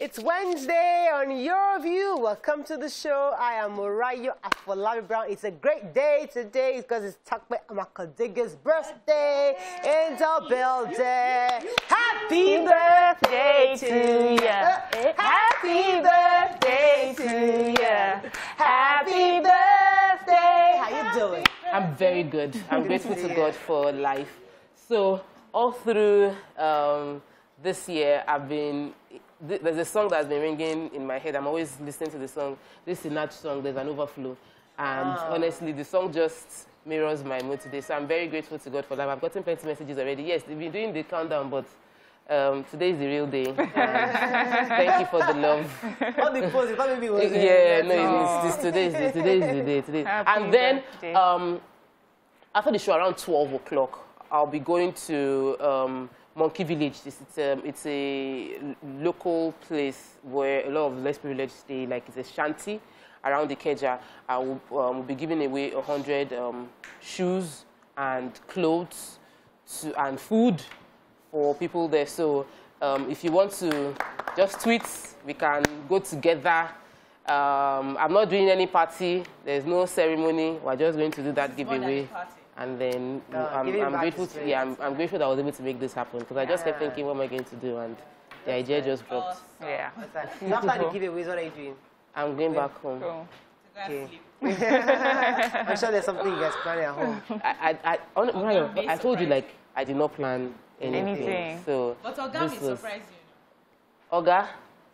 It's Wednesday on Your View. Welcome to the show. I am Mariam Afolabi Brown. It's a great day today because it's Tope Akeredolu's birthday in the building. Happy birthday to you. Happy birthday to you. Happy birthday. How you doing? I'm very good. I'm grateful to God for life. So all through this year, there's a song that's been ringing in my head. I'm always listening to the song. This is a Natch song, There's an Overflow. And honestly, the song just mirrors my mood today. So I'm very grateful to God for life. I've gotten plenty of messages already. Yes, they've been doing the countdown, but today is the real day. Thank you for the love. All the posts, you thought maybe it was today is the day. And then after the show around 12 o'clock, I'll be going to Monkey Village. It's a local place where a lot of less privileged stay. Like it's a shanty around the Keja. I will be giving away 100 shoes and clothes and food for people there. So if you want to just tweet, we can go together. I'm not doing any party. There's no ceremony. We're just going to do that giveaway. And then I'm grateful. I'm grateful that I was able to make this happen because I just kept thinking, what am I going to do? And the idea just dropped. Yeah. After the giveaways, what are you doing? I'm going back home. Cool. Okay. I'm sure there's something you guys planning at home. I told you, like, I did not plan anything. So but Oga will surprise you. Oga?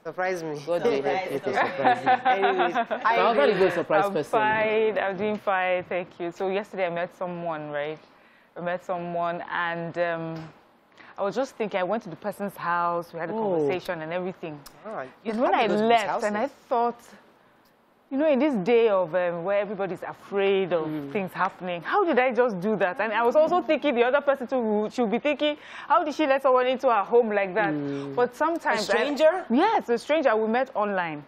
Surprise me. God will help you to surprise me. Anyways, I'm not a good surprise person. Fine. I'm doing fine. Thank you. So yesterday I met someone, right? I met someone and I was just thinking, I went to the person's house, we had a conversation and everything. And when I left and I thought, you know, in this day of where everybody's afraid of things happening, how did I just do that? And I was also thinking the other person too, she'll be thinking, how did she let someone into her home like that? But sometimes... A stranger? Yes, a stranger. We met online.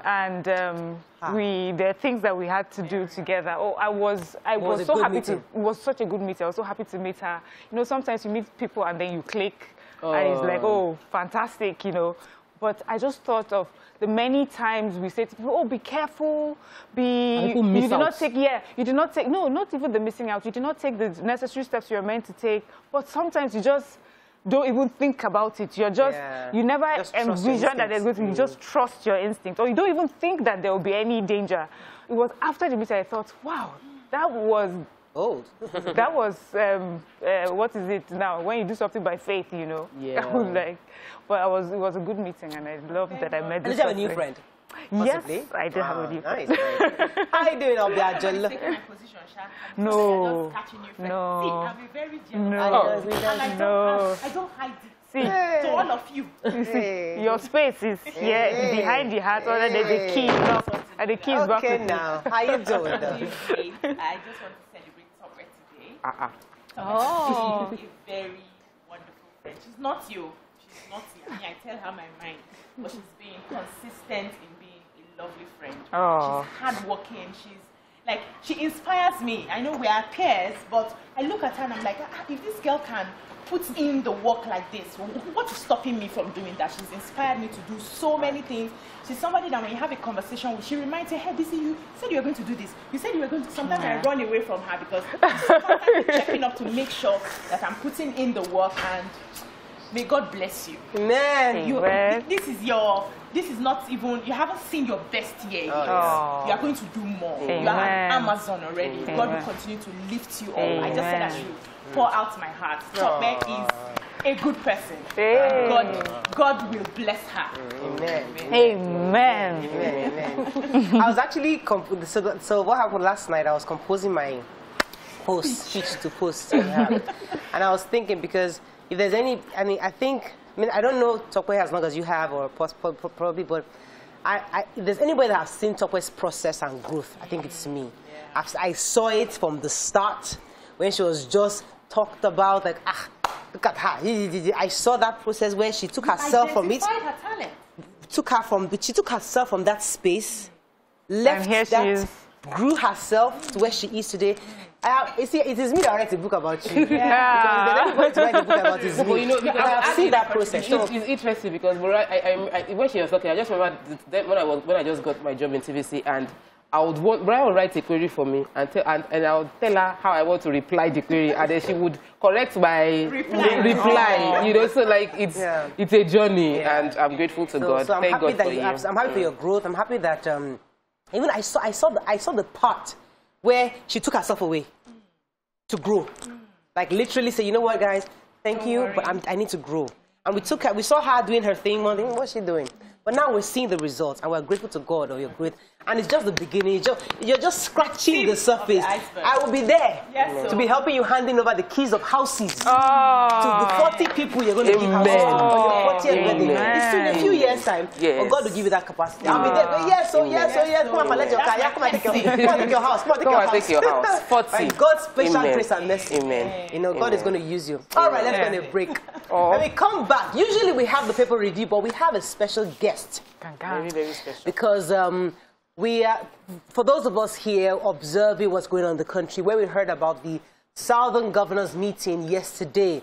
And there are things that we had to do together. Oh, I was so happy to... It was such a good meeting. I was so happy to meet her. You know, sometimes you meet people and then you click. And it's like, oh, fantastic, you know. But I just thought of the many times we say to people, oh, be careful, you did not take, no, not even the missing out. You did not take the necessary steps you're meant to take. But sometimes you just don't even think about it. You're just, you never envision that there's going to be, you just trust your instinct. Or you don't even think that there will be any danger. It was after the meeting I thought, wow, that was... old. That was, what is it now? When you do something by faith, you know. Yeah. I was like, but it was a good meeting, and I loved that I met this person. Did you have a new friend? Possibly? Yes, I did have a new friend. Nice. How are you doing, Obiajolo? No. No. See, I'm very genuine. No. I don't hide it. See, to all of you. See, your space is here behind the heart, or there's a key, and the key is back. Okay, now. How you doing, though? I just want to celebrate Tope today. Oh. She's a very wonderful friend. She's not you. She's not you. I mean, I tell her my mind. But she's being consistent in being a lovely friend. Oh. She's hardworking. She inspires me. I know we are peers, but I look at her and I'm like, if this girl can put in the work like this, what is stopping me from doing that? She's inspired me to do so many things. She's somebody that when you have a conversation with, she reminds you, hey, you said you were going to do this. You said you were going to, sometimes I run away from her because she's constantly checking up to make sure that I'm putting in the work, and may God bless you. Amen. This is not even, you haven't seen your best year yet. You are going to do more. Amen. You are on Amazon already. Amen. God will continue to lift you up. Amen. I just said I should pour out my heart. Tope is a good person. Hey. God will bless her. Amen. Amen. Amen. I was actually, so what happened last night, I was composing my speech to post. And I was thinking, because if there's any, I don't know Tope as long as you have, or probably, but if there's anybody that has seen Tope's process and growth, I think it's me. I saw it from the start when she was just talked about, like, look at her. I saw that process where she took herself from it. Her talent. She took herself from that space, left and here that, she is. grew herself to where she is today. You see, it is me that writes a book about you. Yeah. Because to write a book about is me. You know, because I've seen that process. It's interesting because when she was talking, I just remember when I just got my job in TVC, and Brian would write a query for me, and I would tell her how I want to reply the query, and then she would correct my reply. You know, so like it's a journey, and I'm grateful to God. So Thank God for you. I'm happy for your growth. I'm happy that even I saw the part where she took herself away to grow, like literally say, you know what, guys, thank you, but I need to grow. And we saw her doing her thing. What's she doing? But now we're seeing the results, and we're grateful to God of your growth. And it's just the beginning. You're just scratching the surface. I will be there to be helping you handing over the keys of houses to the 40 people you're going to give houses to on your 40th birthday. It's in a few years' time. But God will give you that capacity. I'll be there. But yes. Come on, let your car. Come and take your house. Come and take your house. 40. By God's special grace and mercy. Amen. You know, God is going to use you. All right, let's go on a break. When we come back, usually we have the paper review, but we have a special guest. Very, very special. Because we are, for those of us here observing what's going on in the country, where we heard about the Southern Governors meeting yesterday,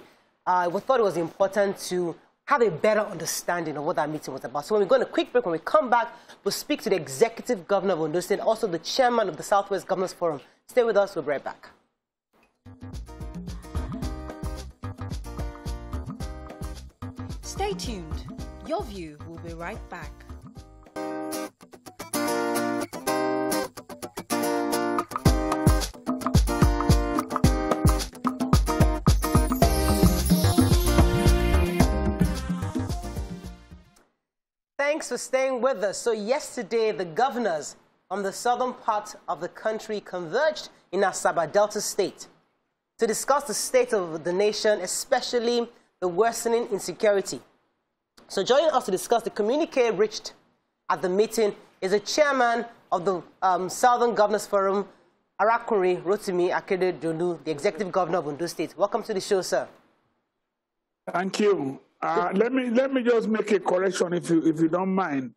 we thought it was important to have a better understanding of what that meeting was about. So when we go on a quick break, when we come back, we'll speak to the Executive Governor of Ondo State, also the Chairman of the Southwest Governors Forum. Stay with us, we'll be right back. Stay tuned. Your View will be right back. Thanks for staying with us. So yesterday, the governors from the southern part of the country converged in Asaba, Delta State, to discuss the state of the nation, especially the worsening insecurity. So joining us to discuss the communique reached at the meeting is the chairman of the Southern Governors Forum, Rotimi Akeredolu, the Executive Governor of Ondo State. Welcome to the show, sir. Thank you. Let me just make a correction, if you don't mind.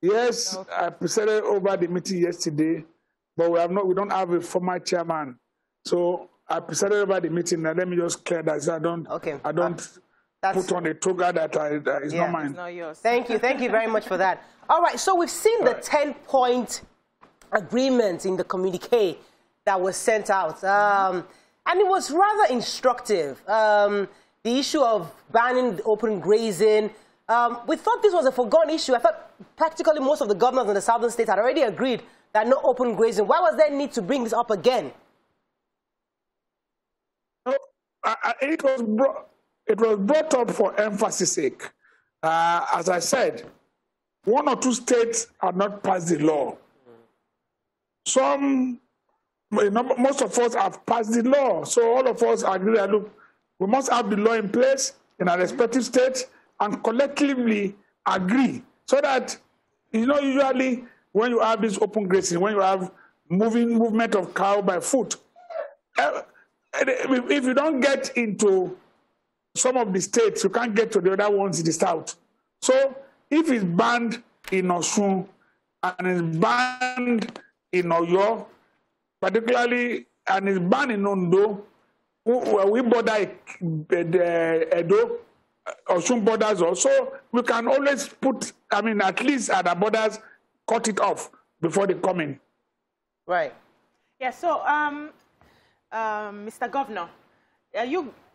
Yes, I presided over the meeting yesterday, but we don't have a former chairman. So I presided over the meeting, and let me just clear that, so I don't put on a toga that is not mine. It's not yours. Thank you very much for that. All right, so we've seen the 10-point agreement in the communique that was sent out, and it was rather instructive. The issue of banning open grazing, we thought this was a forgotten issue. I thought practically most of the governors in the southern states had already agreed that no open grazing. Why was there a need to bring this up again? It was brought up for emphasis sake. As I said, 1 or 2 states have not passed the law. Most of us have passed the law. So all of us agree that, look, we must have the law in place in our respective states and collectively agree, so that, usually when you have this open grazing, when you have movement of cow by foot, if you don't get into some of the states, you can't get to the other ones in the south. So if it's banned in Osun and it's banned in Oyo, particularly, and it's banned in Ondo, we border the Edo, Osun borders also, we can always put, at least at the borders, cut it off before they come in. Right. Yeah, so, Mr. Governor,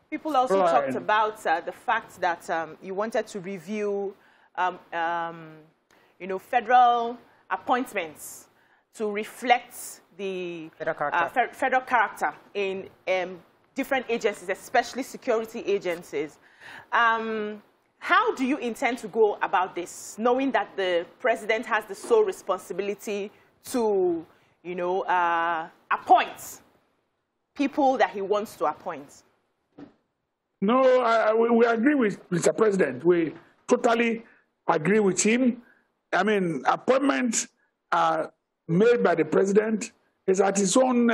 people also talked about the fact that you wanted to review, federal appointments to reflect the federal character in different agencies, especially security agencies. How do you intend to go about this, knowing that the president has the sole responsibility to, appoint people that he wants to appoint? No, we agree with Mr. President. We totally agree with him. Appointments are made by the president is at his own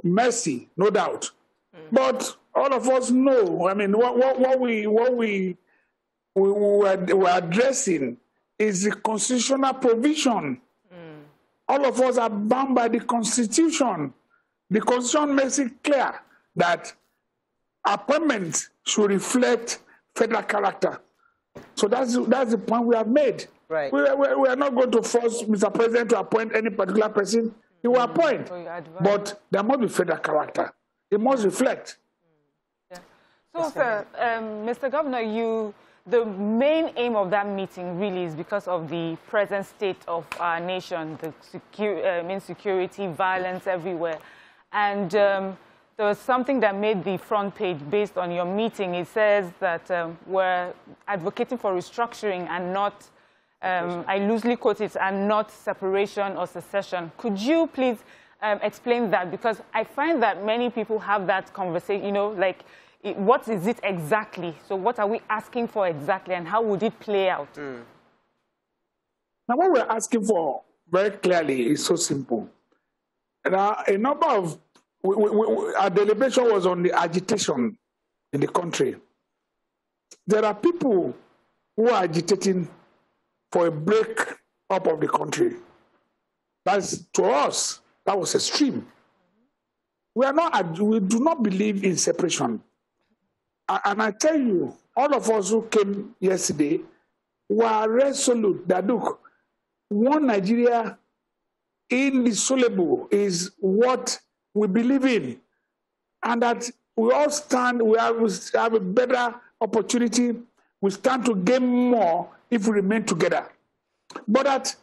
mercy, no doubt. But all of us know, what we were addressing is the constitutional provision all of us are bound by the Constitution. The Constitution makes it clear that appointments should reflect federal character. So that's the point we have made. Right. We are not going to force Mr. President to appoint any particular person. He will appoint. But there must be federal character. It must reflect. Yeah. So, sir, Mr. Governor, the main aim of that meeting really is because of the present state of our nation, the insecurity, violence everywhere. And there was something that made the front page based on your meeting. It says that we're advocating for restructuring and not, I loosely quote it, and not separation or secession. Could you please explain that? Because I find that many people have that conversation, you know, like, what is it exactly? So what are we asking for exactly, and how would it play out? Now, what we're asking for very clearly is so simple. There are a number of, our deliberation was on the agitation in the country. There are people who are agitating for a break up of the country. That's, to us, that was extreme. We do not believe in separation. And I tell you, all of us who came yesterday were resolute that, look, one Nigeria indissoluble is what we believe in. And that we all stand, we have a better opportunity, we stand to gain more if we remain together. But that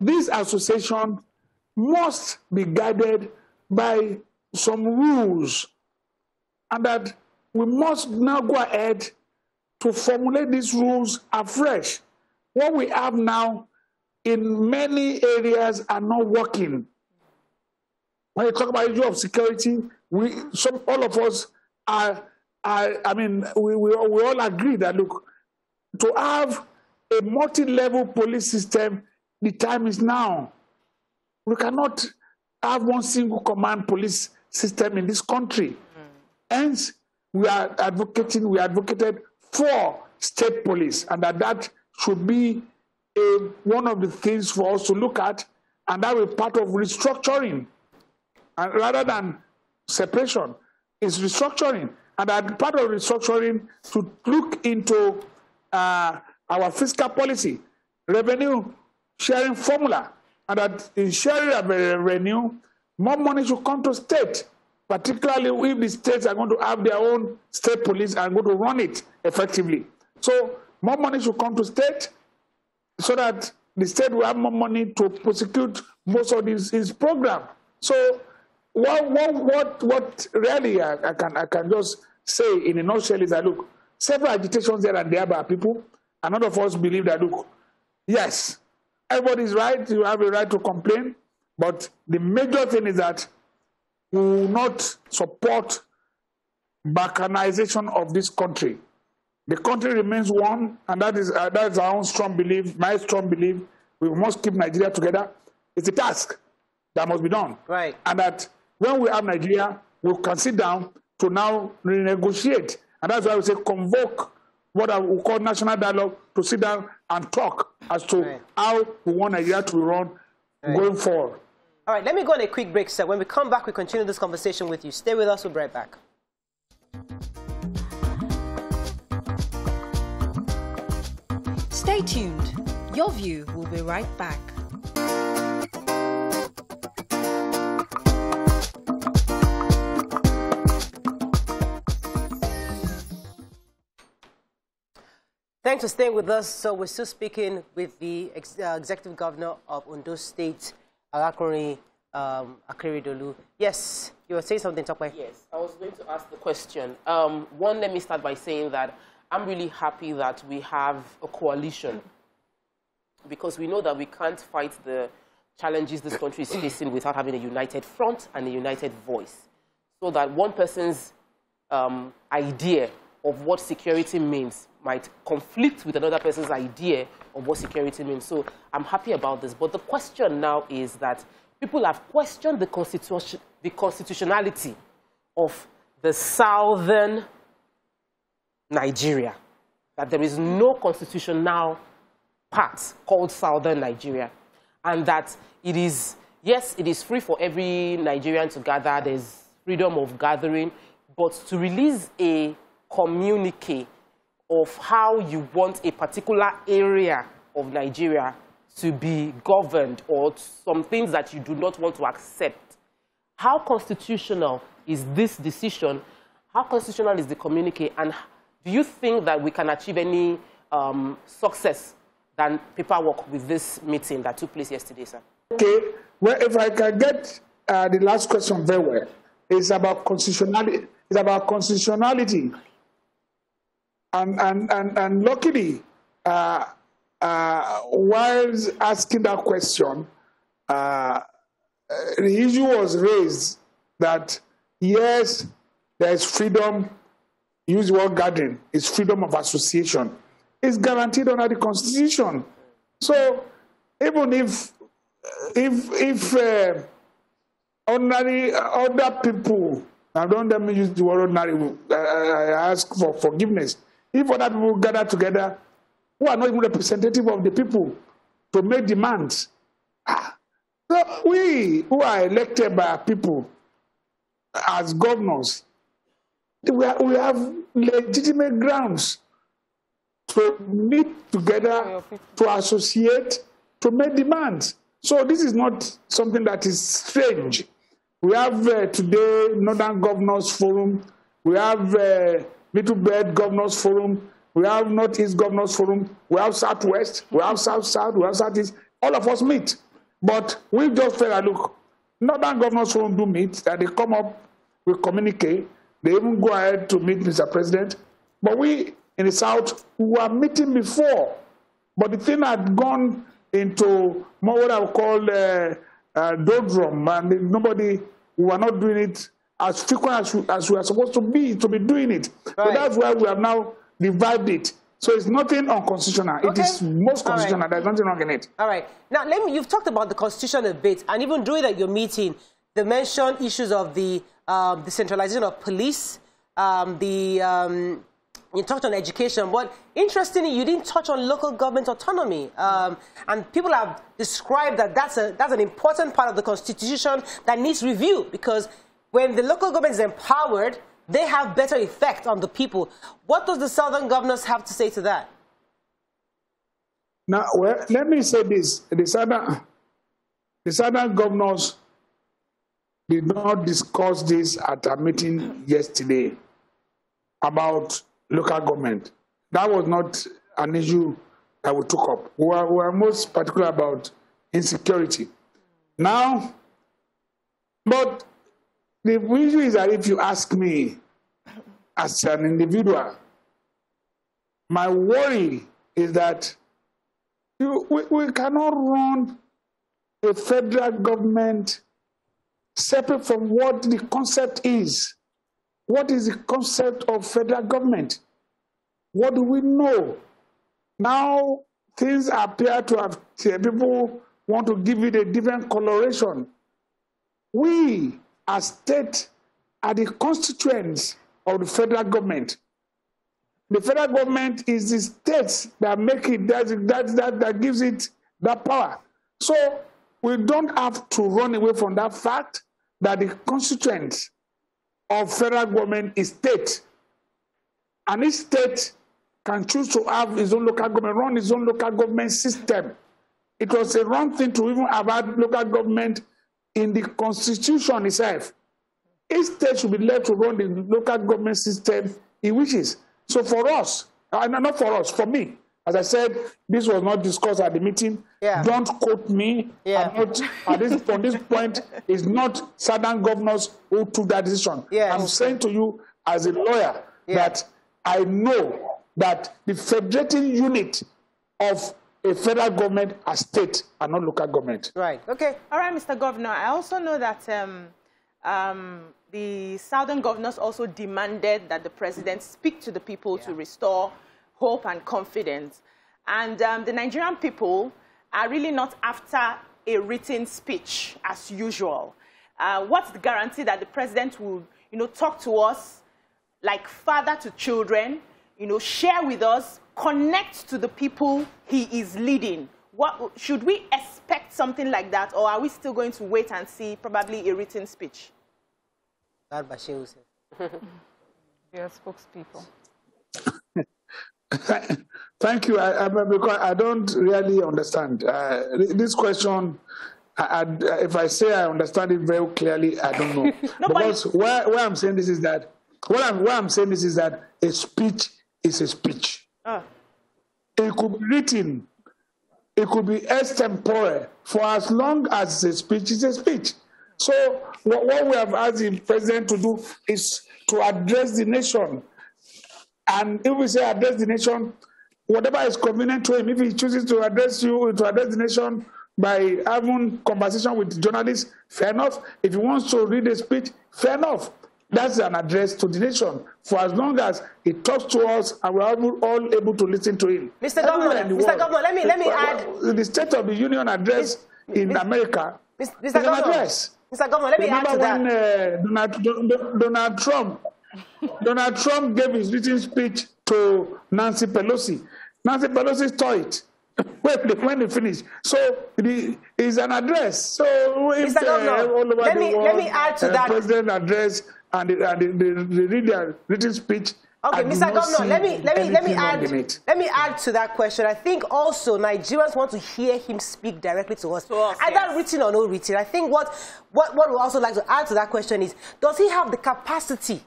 this association must be guided by some rules, and that we must now go ahead to formulate these rules afresh. What we have now in many areas are not working. When you talk about the issue of security, all of us we all agree that, look, to have a multi-level police system, the time is now. We cannot have one single command police system in this country. Hence, we advocated for state police, and that should be one of the things for us to look at, and that will be part of restructuring. And rather than separation, is restructuring. And that part of restructuring to look into our fiscal policy, revenue sharing formula, and that in sharing of revenue, more money should come to state, particularly if the states are going to have their own state police and going to run it effectively. So more money should come to state so that the state will have more money to prosecute most of his program. So what really I can just say in a nutshell is that, look, several agitations there and there by people, and none of us believe that, look, yes, everybody's right, you have a right to complain, but the major thing is that we will not support balkanization of this country. The country remains one, and that is our own strong belief, my strong belief. We must keep Nigeria together. It's a task that must be done. Right. And that when we have Nigeria, we can sit down to now renegotiate. And that's why we say convoke what we call national dialogue, to sit down and talk as to how we want Nigeria to run going forward. All right, let me go on a quick break, sir. When we come back, we continue this conversation with you. Stay with us, we'll be right back. Stay tuned. Your View will be right back. Thanks for staying with us. So we're still speaking with the Executive Governor of Ondo State, Akeredolu. Yes, you were saying something, Tope? Yes, I was going to ask the question. One, let me start by saying that I'm really happy that we have a coalition, because we know that we can't fight the challenges this country is facing without having a united front and a united voice. So that one person's idea of what security means might conflict with another person's idea of what security means. So I'm happy about this. But the question now is that people have questioned the constitutionality of the southern Nigeria, that there is no constitutional part called southern Nigeria. and that it is, yes, it is free for every Nigerian to gather, there's freedom of gathering, but to release a communique of how you want a particular area of Nigeria to be governed, or some things that you do not want to accept. How constitutional is this decision? How constitutional is the communique? And do you think that we can achieve any success than paperwork with this meeting that took place yesterday, sir? Okay, well, if I can get the last question very well, it's about constitutionality. It's about constitutionality. And luckily, while asking that question, the issue was raised that, yes, there is freedom, use the word gathering, it's freedom of association. It's guaranteed under the Constitution. So even if ordinary other people, I don't let me use the word ordinary, I ask for forgiveness. If other people gather together who are not even representative of the people to make demands, so we who are elected by our people as governors, we have legitimate grounds to meet together, to associate, to make demands. So this is not something that is strange. We have today Northern Governors Forum, we have Middle Belt Governors Forum, we have Northeast Governors Forum, we have Southwest, we have South-South, we have Southeast. All of us meet. But we just felt, look, Northern Governors Forum do meet, that they come up, we communicate, they even go ahead to meet Mr. President. But we in the South, we were meeting before. But the thing had gone into more what I would call doldrum, and nobody, we were not doing it as frequent as we are supposed to be doing it. Right. So that's why we have now revived it. So it's nothing unconstitutional. Okay. It is most constitutional. Right. There's nothing wrong in it. All right. Now, you've talked about the constitution a bit, and even during your meeting, they mentioned issues of the decentralization of police, you talked on education, but interestingly, you didn't touch on local government autonomy. And people have described that that's an important part of the Constitution that needs review, because when the local government is empowered, they have better effect on the people. What does the Southern governors have to say to that? Now, well, let me say this. The Southern governors did not discuss this at a meeting yesterday about local government. That was not an issue that we took up. We were most particular about insecurity. Now, but the issue is that if you ask me as an individual, my worry is that we cannot run a federal government separate from what the concept is. What is the concept of federal government? What do we know? Now, things appear to have, people want to give it a different coloration. We, as state, are the constituents of the federal government. The federal government is the states that make it, that gives it that power. So we don't have to run away from that fact that the constituents of federal government is state. And each state can choose to have its own local government, run its own local government system. It was a wrong thing to even have had local government in the Constitution itself. Each state should be left to run the local government system it wishes. So for us, not for us, for me, as I said, this was not discussed at the meeting. Yeah. Don't quote me. Yeah. On this point, it's not Southern governors who took that decision. Yeah. I'm saying to you as a lawyer that I know that the federating unit of a federal government are state and not local government. Right. Okay. All right, Mr. Governor. I also know that the Southern governors also demanded that the president speak to the people to restore hope and confidence. And the Nigerian people are really not after a written speech as usual. What's the guarantee that the president will, talk to us like father to children, share with us, connect to the people he is leading? What should we expect expect something like that, or are we still going to wait and see probably a written speech? Your spokespeople. Thank you. Because I don't really understand this question. If I say I understand it very clearly, I don't know. Because why I'm saying this is that a speech is a speech. It could be written, it could be extempore. For as long as it's a speech, it's a speech. So what we have asked the president to do is to address the nation. And if we say address the nation, whatever is convenient to him, if he chooses to address the nation by having conversation with journalists, fair enough. If he wants to read a speech, fair enough. That's an address to the nation. For as long as he talks to us and we're all able to listen to him. Mr. Governor, let me add. The State of the Union address in America is an address. Mr. Governor, let me add to that. When Donald Trump gave his written speech to Nancy Pelosi, Nancy Pelosi saw it when he finished. So it is an address. So if Mr. Governor, all over let the world, me add to that. President address and they read their written speech. Okay, Mr. Governor, let me add to that question. I think also Nigerians want to hear him speak directly to us, either written or no written. I think what we also like to add to that question is, does he have the capacity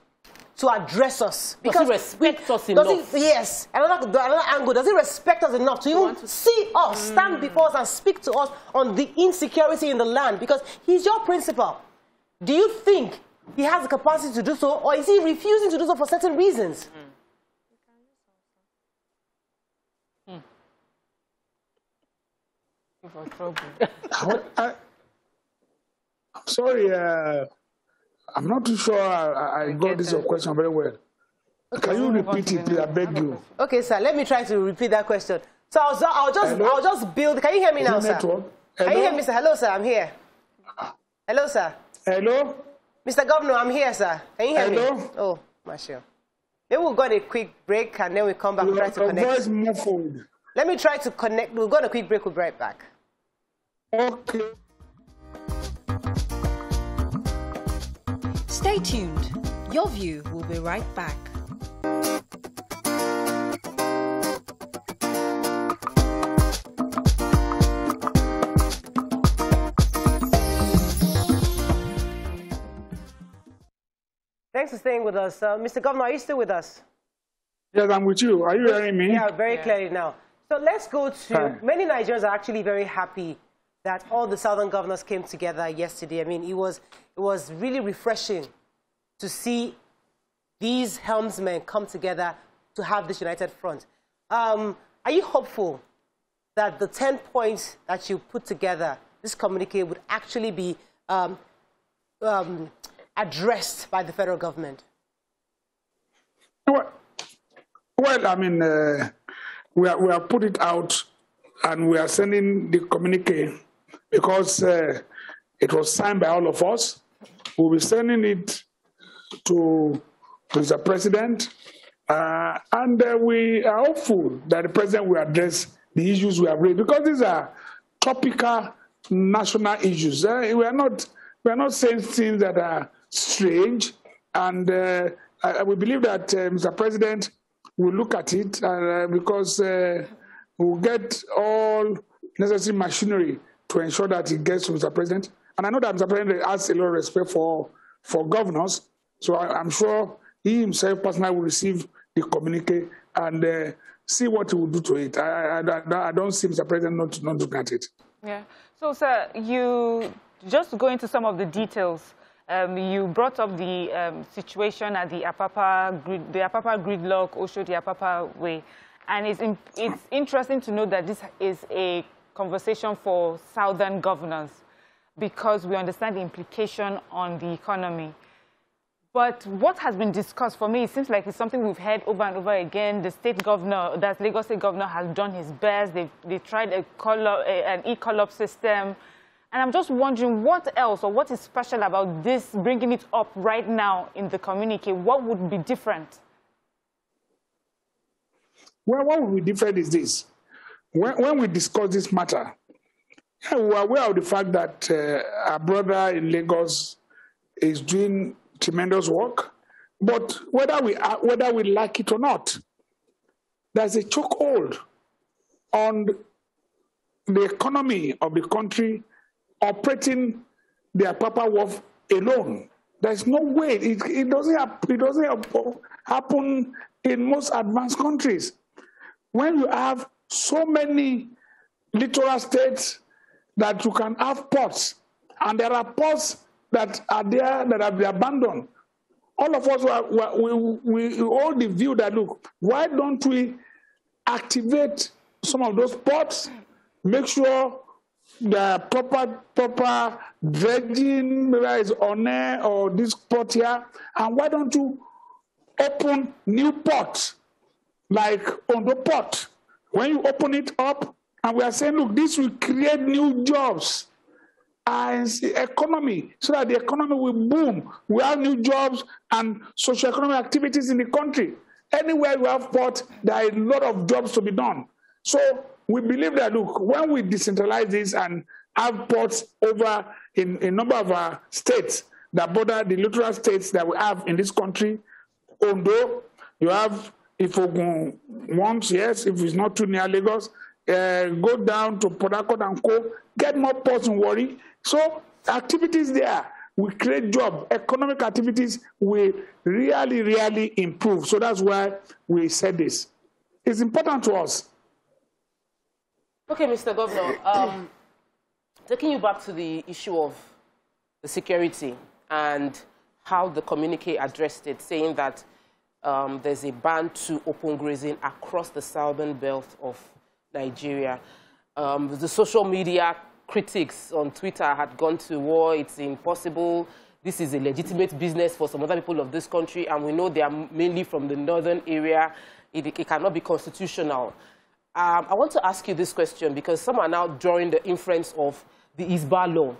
to address us? Because does he respect us enough? Yes. Another angle, does he respect us enough to even see us, stand before us and speak to us on the insecurity in the land? Because he's your principal. Do you think he has the capacity to do so, or is he refusing to do so for certain reasons? I'm sorry, I'm not too sure I got this question very well. Can you repeat it, please? I beg you. Okay, sir, let me try to repeat that question. So I'll just build. Can you hear me now, sir? Can you hear me, sir? Hello, sir, I'm here. Hello, sir. Hello? Mr. Governor, I'm here, sir. Can you hear me? Oh, Marshall. Maybe we'll go on a quick break and then we'll come back and try to connect. Voice muffled. Let me try to connect. We'll go on a quick break. We'll be right back. Okay. Stay tuned. Your View will be right back. Thanks for staying with us. Mr. Governor, are you still with us? Yes, I'm with you. Are you hearing me? Yeah, very clearly now. So let's go to, many Nigerians are actually very happy that all the southern governors came together yesterday. I mean, it was really refreshing to see these helmsmen come together to have this united front. Are you hopeful that the 10 points that you put together, this communique, would actually be addressed by the federal government? Well, I mean, we have put it out and we are sending the communique because it was signed by all of us. We'll be sending it to Mr. President, and we are hopeful that the President will address the issues we have raised, because these are topical national issues. We are not saying things that are strange, and we believe that Mr. President will look at it because we'll get all necessary machinery to ensure that it gets to Mr. President. And I know that Mr. President has a lot of respect for governors, so I'm sure he himself personally will receive the communique and see what he will do to it. I don't see Mr. President not looking at it. Yeah. So, sir, you just go into some of the details. You brought up the situation at the Apapa gridlock, Oshodi Apapa way. And it's interesting to know that this is a conversation for southern governors, because we understand the implication on the economy. But what has been discussed, for me, it seems like it's something we've heard over and over again. The state governor, that Lagos State governor, has done his best. They tried an e-collab system. And I'm just wondering what else, or what is special about this, bringing it up right now in the communique? What would be different? Well, what would be different is this. When we discuss this matter, Yeah, we are aware of the fact that our brother in Lagos is doing tremendous work, but whether we like it or not, there's a chokehold on the economy of the country operating their proper worth alone. There's no way. It doesn't happen in most advanced countries. When you have so many littoral states that you can have ports, and there are ports that are there that have been abandoned, all of us we hold the view that, look, why don't we activate some of those ports, make sure the proper dredging, whether it's on air or this port here, and why don't you open new ports like Ondo Port? When you open it up, and we are saying, look, this will create new jobs and economy, so that the economy will boom. We have new jobs and socio-economic activities in the country. Anywhere we have port, there are a lot of jobs to be done. So we believe that, look, when we decentralize this and have ports over in a number of our states that border the littoral states that we have in this country, Ondo, you have Ifogun once, yes, if it's not too near Lagos, go down to Port Harcourt and Co., get more ports in Warri. So activities there will create jobs. Economic activities will really improve. So that's why we said this. It's important to us. Okay, Mr. Governor, taking you back to the issue of the security and how the communique addressed it, saying that there's a ban to open grazing across the southern belt of Nigeria. The social media critics on Twitter had gone to war. It's impossible. This is a legitimate business for some other people of this country, and we know they are mainly from the northern area. It cannot be constitutional. I want to ask you this question because some are now drawing the inference of the ISBA law,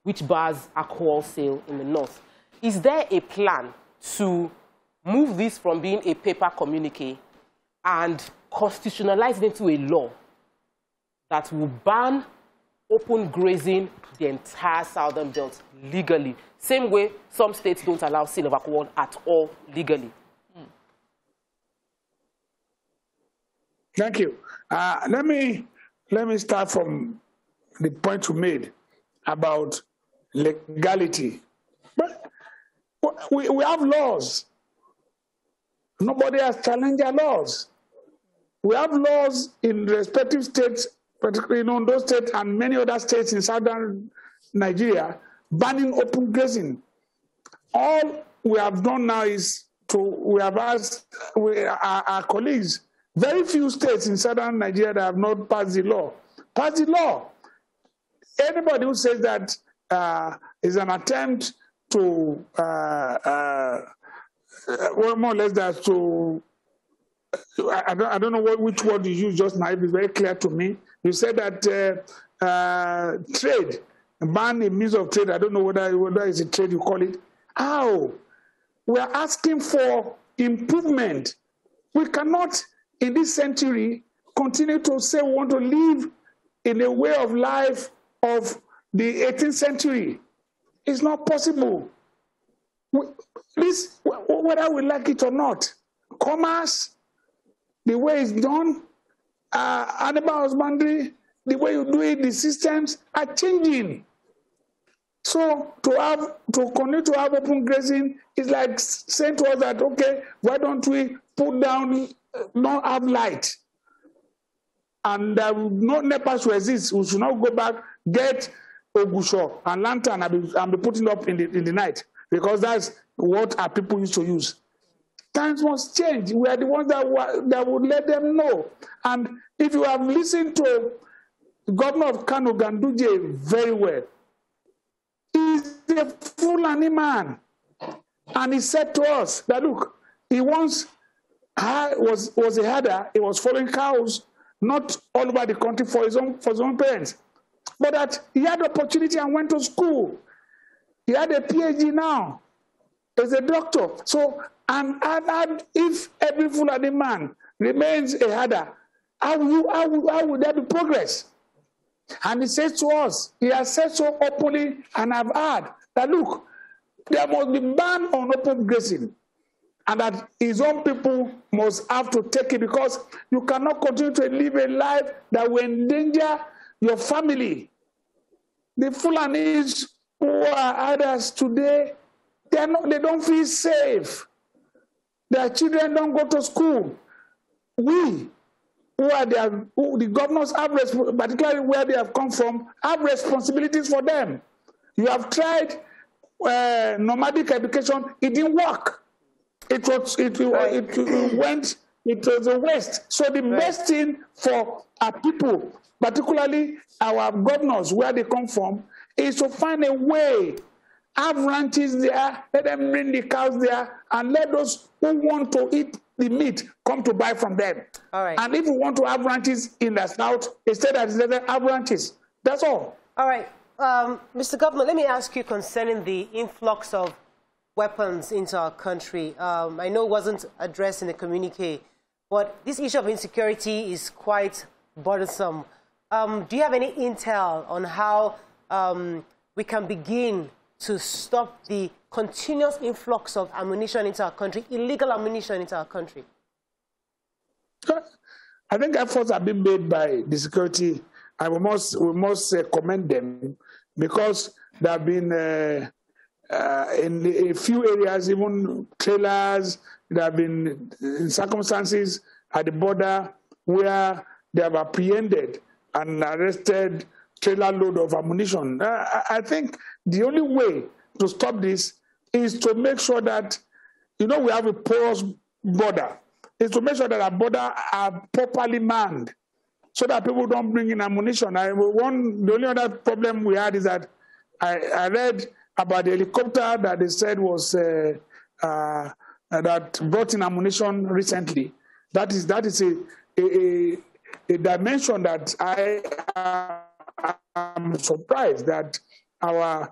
which bars alcohol sale in the north. Is there a plan to move this from being a paper communique and constitutionalize it into a law that will ban open grazing the entire southern belt legally? Same way some states don't allow sale of alcohol at all legally. Thank you. Let me start from the point you made about legality. But we have laws. Nobody has challenged our laws. We have laws in respective states, particularly in Ondo State and many other states in southern Nigeria, banning open grazing. All we have done now is we have asked our colleagues. Very few states in southern Nigeria that have not passed the law. Pass the law. Anybody who says that is an attempt to, well, more or less that to, I don't know which word you used just now. It was very clear to me. You said that trade, ban a means of trade. I don't know whether it's a trade you call it. How? We are asking for improvement. We cannot, in this century, continue to say we want to live in a way of life of the 18th century. It's not possible. Whether we like it or not, commerce, the way it's done, animal husbandry, the way you do it, the systems are changing. So to continue to have open grazing is like saying to us that, okay, why don't we put down, not have light? And no NEPA should exist. We should not go back, get Ogusho and lantern and be putting up in the night, because that's what our people used to use. Times must change. We are the ones that would let them know. And if you have listened to the governor of Kano, Ganduje, very well, he's a Fulani man. And he said to us that, look, he once was a herder. He was following cows, not all over the country for his own parents. But that he had the opportunity and went to school. He had a PhD now. He's a doctor. So, and if every Fulani man remains a herder, how would there be progress? And he says to us, he has said so openly, and I've heard that, look, there must be ban on open grazing, and that his own people must have to take it, because you cannot continue to live a life that will endanger your family. The Fulanis who are others today, they don't feel safe. Their children don't go to school. We, the governors have, particularly where they have come from, have responsibilities for them. You have tried nomadic education, it didn't work. It was a waste. So the best thing for our people, particularly our governors, where they come from, is to find a way, have ranches there, let them bring the cows there, and let those who want to eat the meat come to buy from them. All right. And if we want to have ranches in the south, instead of have ranches. That's all. All right. Mr. Governor, let me ask you concerning the influx of weapons into our country. I know it wasn't addressed in the communique, but this issue of insecurity is quite burdensome. Do you have any intel on how we can begin to stop the continuous influx of ammunition into our country, illegal ammunition into our country? I think efforts have been made by the security, and we must commend them, because there have been in a few areas, even trailers, there have been circumstances at the border where they have apprehended and arrested trailer load of ammunition. I think the only way to stop this is to make sure that, we have a porous border, is to make sure that our border are properly manned so that people don't bring in ammunition. The only other problem we had is that I read about the helicopter that they said was that brought in ammunition recently. That is a dimension that I am surprised that our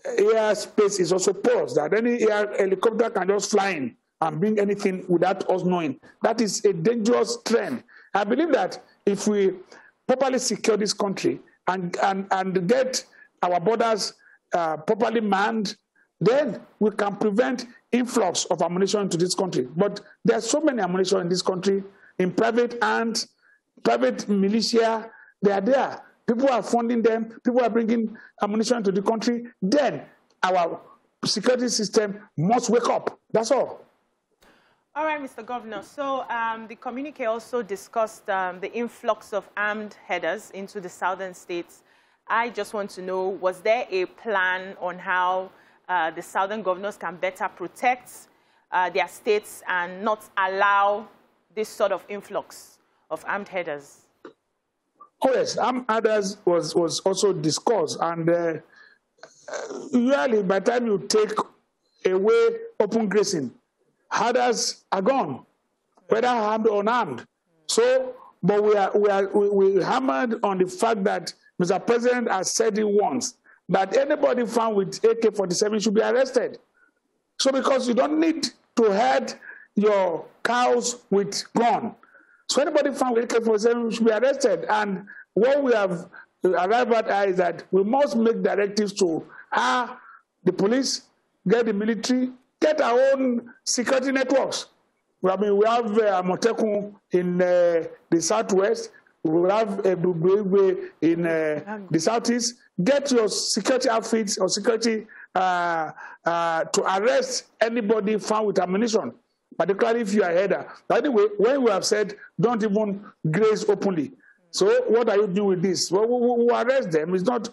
airspace is also porous, that any helicopter can just fly in and bring anything without us knowing. That is a dangerous trend. I believe that if we properly secure this country and get our borders properly manned, then we can prevent influx of ammunition into this country. But there's so many ammunition in this country, in private hands, private militia, they are there. People are funding them, people are bringing ammunition to the country. Then our security system must wake up. That's all. All right, Mr. Governor. So the communique also discussed the influx of armed headers into the southern states. I just want to know, was there a plan on how the southern governors can better protect their states and not allow this sort of influx of armed headers? Oh, yes, armed headers was also discussed. And usually, by the time you take away open grazing, headers are gone, whether armed or unarmed. So, but we hammered on the fact that Mr. President has said it once, that anybody found with AK-47 should be arrested. So because you don't need to herd your cows with gun. So anybody found with AK-47 should be arrested. And what we have arrived at is that we must make directives to the police, get the military, get our own security networks. I mean, we have Amotekun in the southwest. We have a Bugwe in the southeast. Get your security outfits or security to arrest anybody found with ammunition, particularly if you are a header. But anyway, when we have said don't even graze openly, so what are you doing with this? Well, we'll arrest them. It's not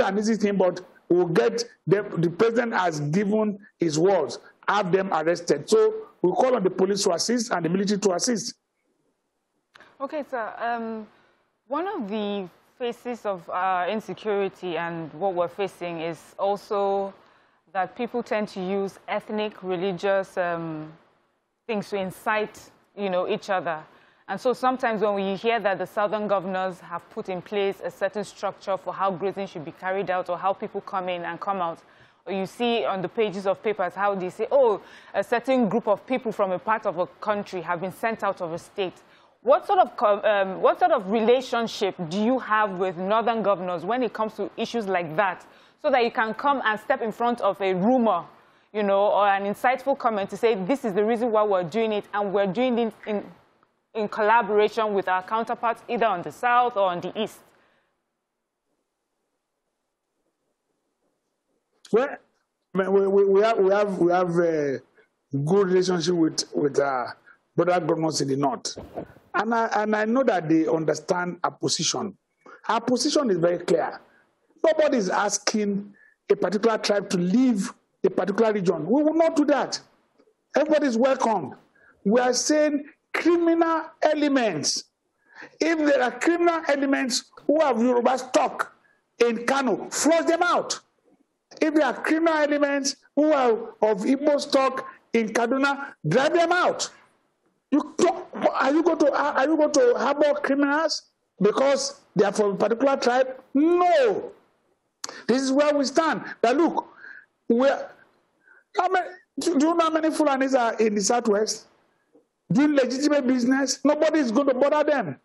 an easy thing, but we'll get them. The president has given his words. Have them arrested. So we call on the police to assist and the military to assist. Okay, sir. One of the faces of insecurity and what we're facing is also that people tend to use ethnic, religious things to incite, each other. And so sometimes when we hear that the southern governors have put in place a certain structure for how grazing should be carried out or how people come in and come out, or you see on the pages of papers how they say, oh, a certain group of people from a part of a country have been sent out of a state. what sort of relationship do you have with northern governors when it comes to issues like that, so that you can come and step in front of a rumor, you know, or an insightful comment to say this is the reason why we're doing it, and we're doing it in collaboration with our counterparts either on the south or on the east? Well, we have a good relationship with our brother governors in the north, and I know that they understand our position. Our position is very clear. Nobody is asking a particular tribe to leave a particular region. We will not do that. Everybody is welcome. We are saying criminal elements. If there are criminal elements who have Yoruba stock in Kano, flush them out. If there are criminal elements who are of Igbo stock in Kaduna, drive them out. Are you going to harbor criminals because they are from a particular tribe? No. This is where we stand. Now look, do you know how many Fulanis are in the southwest doing legitimate business? Nobody is going to bother them.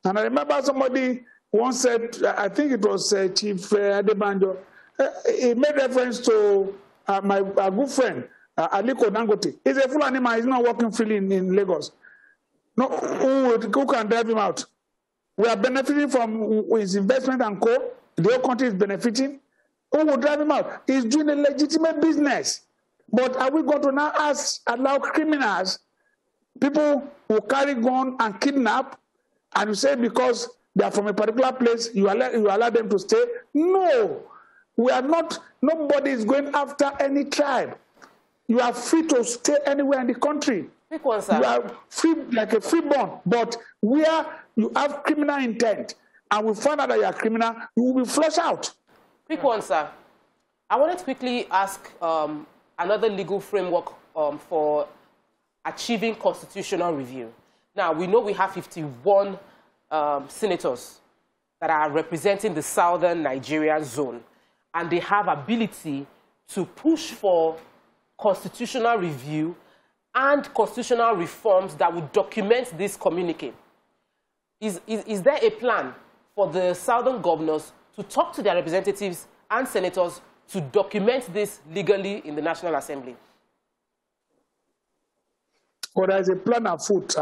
And I remember somebody once said, I think it was Chief Adebanjo, he made reference to my good friend, Aliko Dangote. He's a Fulani man, he's not working freely in Lagos. No, who can drive him out? We are benefiting from his investment and co. The whole country is benefiting. Who will drive him out? He's doing a legitimate business. But are we going to now allow criminals, people who carry gun and kidnap, and you say because they are from a particular place, you allow them to stay? No. We are not, nobody is going after any tribe. You are free to stay anywhere in the country. Quick one, sir. You are free, like a freeborn. But where you have criminal intent and we find out that you are criminal, you will be flushed out. Quick one, sir. I wanted to quickly ask another legal framework for achieving constitutional review. Now, we know we have 51 senators that are representing the southern Nigeria zone, and they have ability to push for constitutional review and constitutional reforms that would document this communique. Is there a plan for the southern governors to talk to their representatives and senators to document this legally in the National Assembly? Well, there's a plan afoot.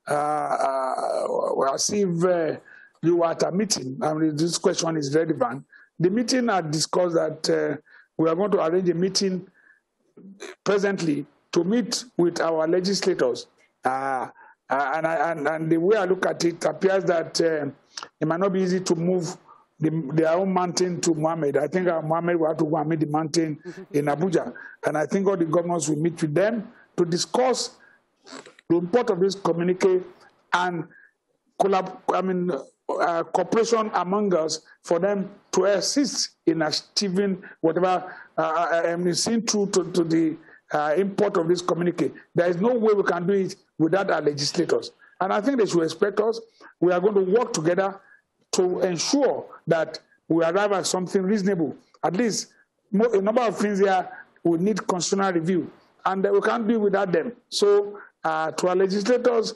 As if you were at a meeting. I mean, this question is relevant. The meeting had discussed that we are going to arrange a meeting presently to meet with our legislators. And the way I look at it appears that it might not be easy to move their own mountain to Mohammed. I think Mohammed will have to go and meet the mountain in Abuja. And I think all the governors will meet with them to discuss the import of this communique and cooperation among us for them to assist in achieving whatever seen through to the import of this communique. There is no way we can do it without our legislators. And I think they should expect us. We are going to work together to ensure that we arrive at something reasonable. At least a number of things here will need constitutional review, and we can't do it without them. So to our legislators,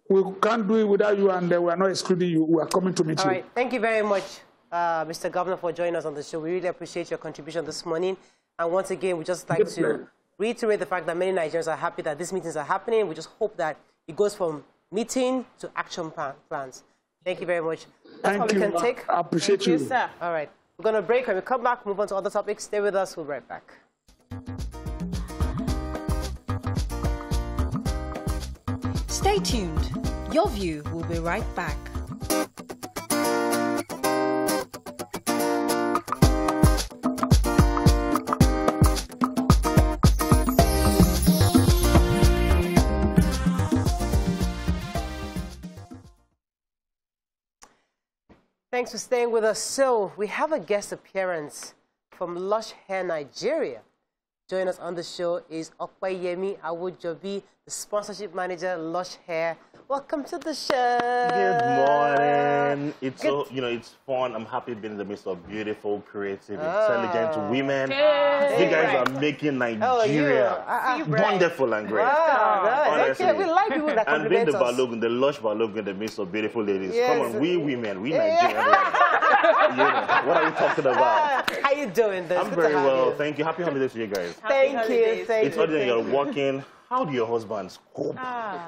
we can't do it without you, and we are not excluding you. We are coming to meet you. All right. Thank you very much, Mr. Governor, for joining us on the show. We really appreciate your contribution this morning. And once again, we just like to reiterate the fact that many Nigerians are happy that these meetings are happening. We just hope that it goes from meeting to action plans. Thank you very much. That's all we can take. I appreciate you. Thank you, sir. All right. We're going to break. When we come back, move on to other topics. Stay with us. We'll be right back. Stay tuned. Your View will be right back. Thanks for staying with us. So we have a guest appearance from Lush Hair Nigeria. Joining us on the show is Opeyemi Awojobi, the sponsorship manager, Lush Hair. Welcome to the show. Good morning. It's so, you know, it's fun. I'm happy being in the midst of beautiful, creative, intelligent women. You guys are making Nigeria wonderful and great. Wow, okay. We like people that and being compliment us. the Lush Balogun in the midst of beautiful ladies. Yes. Come on, we women, we Nigerians. You know, what are we talking about? How you doing? I'm very well, thank you. Happy holidays to you guys. Thank you. It's ordinary you're working. How do your husbands cope?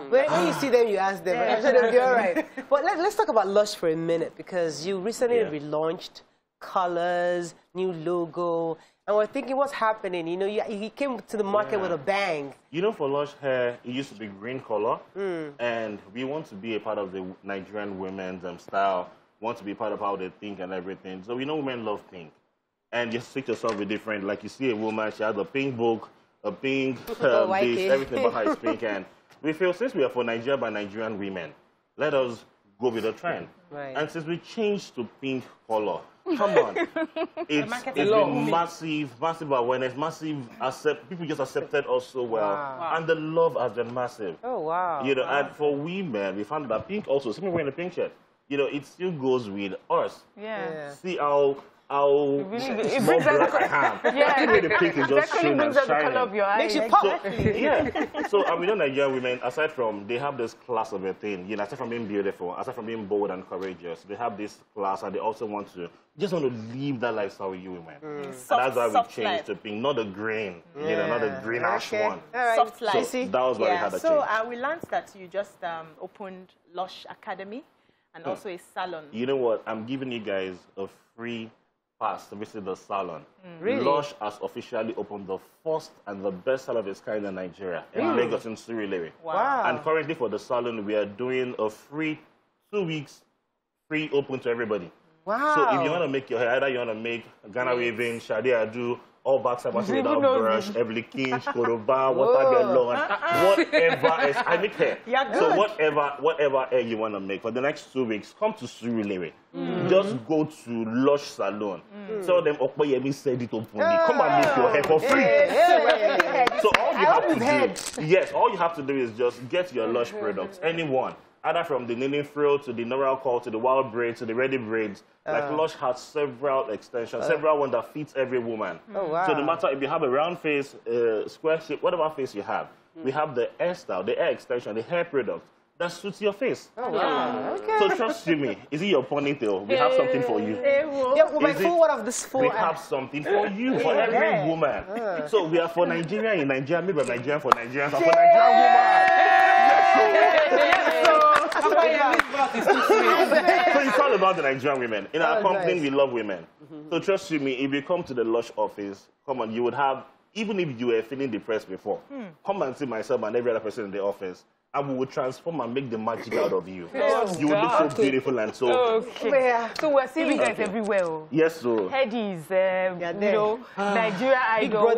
When you see them, you ask them. I'm sure they'll be all right. But let's talk about Lush for a minute, because you recently relaunched colors, new logo, and we're thinking, what's happening? You know, you came to the market with a bang. You know, for Lush Hair, it used to be green color, and we want to be a part of the Nigerian women's style, want to be part of how they think and everything. So we know women love pink, and you stick yourself with different. Like you see a woman, she has a pink book, a pink this, everything about her is pink, and we feel since we are for Nigeria by Nigerian women, let us go with the trend. Right. And since we changed to pink color, come on, it's been massive awareness, massive people just accepted us so well, and the love has been massive. Oh wow! You know, and for women, we found that pink also. See me wearing a pink shirt. You know, it still goes with us. Yeah. See how small black I have. Yeah, the pink is just showing and the color shining. of your eyes. Makes you pop. So I mean, Nigerian women, aside from they have this class of a thing, you know, aside from being beautiful, aside from being bold and courageous, they have this class, and they also want to live that lifestyle with you women. And that's why we changed to pink, not the green, you know, not the greenish one. Soft life. So that was why we had to change. So we learned that you just opened Lush Academy and also a salon. You know what? I'm giving you guys a free pass to visit the salon. Really? Lush has officially opened the first and the best salon of its kind in Nigeria, in Lagos, in Surulere. Wow. And currently for the salon, we are doing a free 2 weeks, free open to everybody. Wow. So if you want to make your hair, either you want to make Ghana weaving, Shade Adu, all back sabbath without brush, every kinch, koroba, watermelon, whatever else. I make hair. So whatever hair you want to make for the next 2 weeks, come to Surulere. Just go to Lush Salon. Tell them Okoyemi said it openly. Come and make your hair for free. So all you have to do, all you have to do is just get your Lush products, anyone. Either from the kneeling frill to the neural curl to the wild braids to the ready braids. Like Lush has several extensions, several ones that fits every woman. Oh, wow. So no matter if you have a round face, square shape, whatever face you have, we have the hairstyle, the hair extension, the hair product that suits your face. Oh, wow. Okay. So trust you me, is it your ponytail? We have something for you. We have something for you, for every woman. So we are for Nigeria in Nigeria, maybe Nigerian for Nigerians, and for Nigerian women. So it's all about the Nigerian women. In our company, we love women. So trust you me, if you come to the Lush office, come on, you would have, even if you were feeling depressed before, come and see myself and every other person in the office, and we will transform and make the magic out of you. You will look so beautiful and so... So we're seeing you guys everywhere. Yes, so... Headies, you know, Nigeria Idol.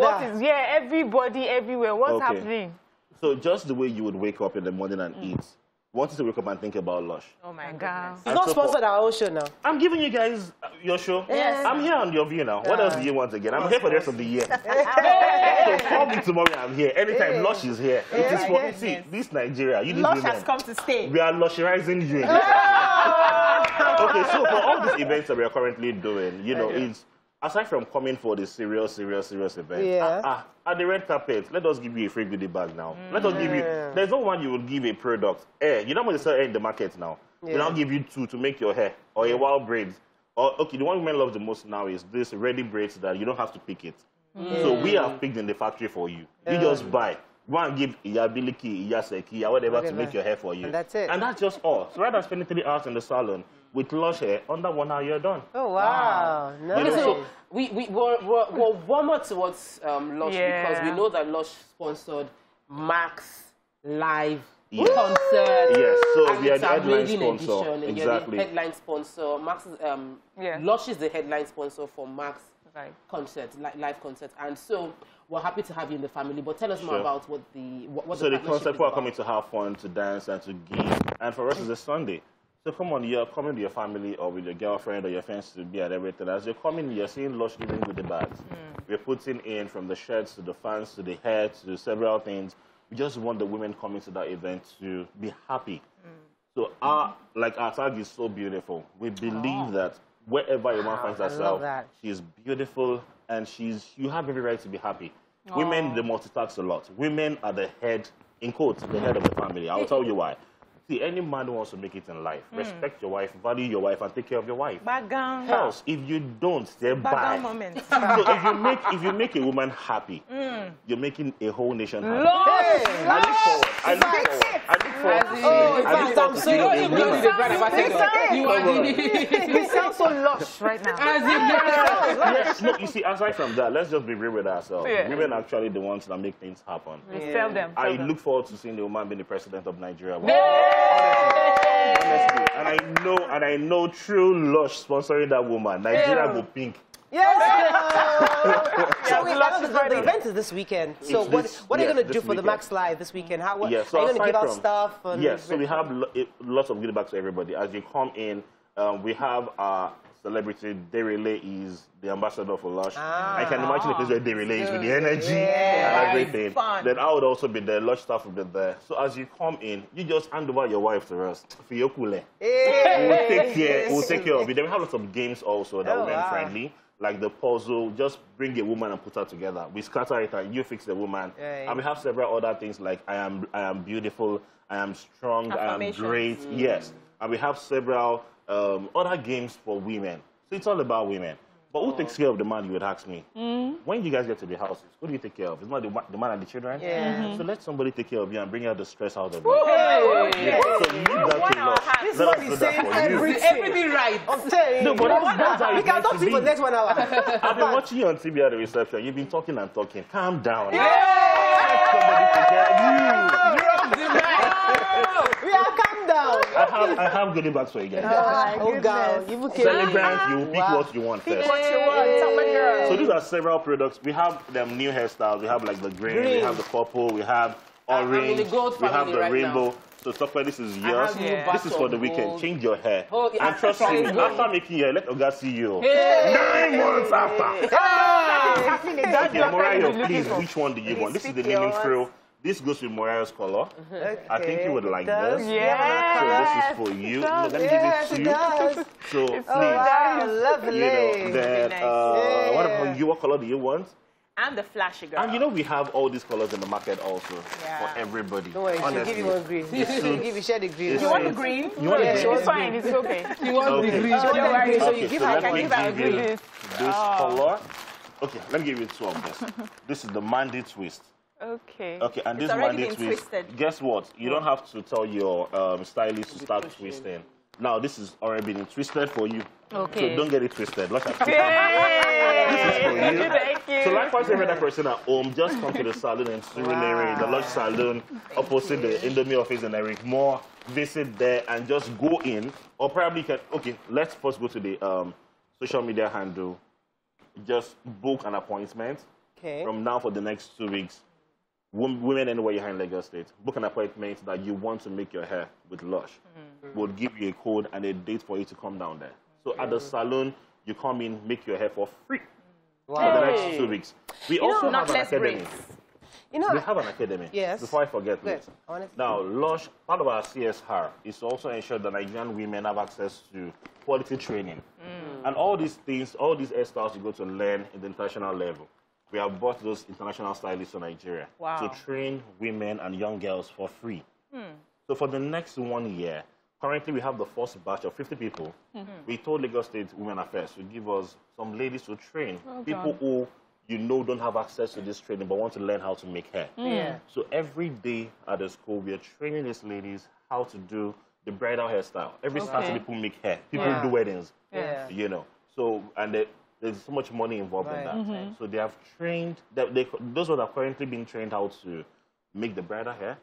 Everybody everywhere. What's happening? So just the way you would wake up in the morning and eat, want to wake up and think about Lush. Oh my God. It's not sponsored our own show now. I'm giving you guys your show. Yes. I'm here on your view now. What else do you want again? I'm here for the rest of the year. So call me tomorrow, I'm here. Anytime Lush is here. It is for, see, this Nigeria, you need Lush has come to stay. We are Lusherizing you. Okay, so for all these events that we are currently doing, you know, it's, aside from coming for the serious event, at the red carpet, let us give you a free goodie bag now. Let us give you, there's no one you will give a product. You don't want to sell hair in the market now. They'll now give you 2 to make your hair, or a wild braids. Or, okay, the one women love the most now is this ready braids that you don't have to pick it. So we have picked in the factory for you. You just buy. Go and give Iyabiliki, Iyaseki, whatever to make your hair for you. And that's it. And that's just all. So rather than spending 3 hours in the salon, with Lush hair, under 1 hour you're done. Oh, wow. Nice. You know, so we're warmer towards Lush because we know that Lush sponsored Max Live concert. Yes, so and we are the headline sponsor. Exactly. You're the headline sponsor. Max Lush is the headline sponsor for Max concert, live concert. And so we're happy to have you in the family. But tell us more about what so the concert, people are coming to have fun, to dance, and to give. And for us, it's a Sunday. So come on, you're coming with your family or with your girlfriend or your friends to be at everything. As you're coming, you're seeing Lush giving with the bags. We're putting in from the shirts to the fans to the hair to several things. We just want the women coming to that event to be happy. So our tag is so beautiful. We believe that wherever a woman finds herself, she is beautiful and you have every right to be happy. Women, they multitask a lot. Women are the head, in quotes, the head of the family. I'll tell you why. See, any man who wants to make it in life, respect your wife, value your wife, and take care of your wife. Else, if you don't, stay by. So if you make a woman happy, you're making a whole nation happy. I look forward to seeing a woman. You sound so lush right now. Yes, no, you see, aside from that, let's just be real with ourselves. Women are actually the ones that make things happen. Tell them. I look forward to seeing the woman being the president of Nigeria. Honestly. And I know true Lush sponsoring that woman. Nigeria go pink. Yes. So the event is this weekend. So what are you going to do for the Max Live this weekend? Are you going to give out stuff? Yes, so we have lots of goodie bags to everybody. As you come in, we have our celebrity, Derele is the ambassador for Lush. I can imagine the place where Derele is with the energy and everything. Then I would also be there, Lush staff will be there. So as you come in, you just hand over your wife to us. We'll take care of it. Then we have lots of games also that are women friendly. Like the puzzle, just bring a woman and put her together. We scatter it and you fix the woman. And we have several other things like I am beautiful, I am strong, I am great. Yes. And we have several other games for women. So it's all about women. But who takes care of the man, you would ask me? When you guys get to the houses, who do you take care of? It's not the man and the children? So let somebody take care of you and bring out the stress out of you. So leave that to us. This one is saying everything right. No, but that's how we can talk to you for the next 1 hour. I've been watching you on TV at the reception. You've been talking and talking. Calm down. Somebody take care of you. We are calm down. I have goodie bags for you guys. Oh God. Celebrant, you pick what you want first. So these are several products. We have them new hairstyles. We have like the green, we have the purple, we have orange, we have the rainbow. So Tope, this is yours. This is for the weekend. Change your hair. And trust me, after making your hair, let Oga see you. 9 months after. Okay, Mariah, please, which one do you want? This is the linen frill. This goes with Mariah's color. I think you would like this. So this is for you. Let me give it to you. So please, lovely. Then, what about you? What color do you want? I'm the flashy girl. And you know we have all these colors in the market also for everybody. Don't worry, she'll give you one green. She'll share the green. You want the green? You want the green? It's fine, it's okay. You want the green. So you give her this color. Okay, let me give you 2 of this. This is the Mandy twist. Okay. Okay, and this Mandy twist. Guess what? You don't have to tell your stylist to start twisting. Now this is already been twisted for you. Okay. So don't get it twisted. Look at this is for you. Thank you. So likewise, every other person at home, just come to the salon in Surulere, the Lush Salon, opposite the Indomie office in Eric Moore. Visit there and just go in. Or probably can, okay, let's first go to the social media handle. Just book an appointment. Okay. From now for the next 2 weeks. Women anywhere you're in Lagos State, book an appointment that you want to make your hair with Lush. We'll give you a code and a date for you to come down there. So at the salon, you come in, make your hair for free for the next 2 weeks. We also have an academy. We have an academy. Yes. Before I forget, please. Now, Lush, part of our CSR is to also ensure that Nigerian women have access to quality training. And all these things, all these hairstyles you go to learn in the international level. We have brought those international stylists to Nigeria to train women and young girls for free. So for the next 1 year, currently we have the first batch of 50 people. We told Lagos State Women Affairs to give us some ladies to train. People who you know don't have access to this training but want to learn how to make hair. So every day at the school, we are training these ladies how to do the bridal hairstyle. Every Saturday, people make hair. People do weddings, you know. So, and there's so much money involved in that. So they have trained, those who have currently been trained how to make the bridal hair.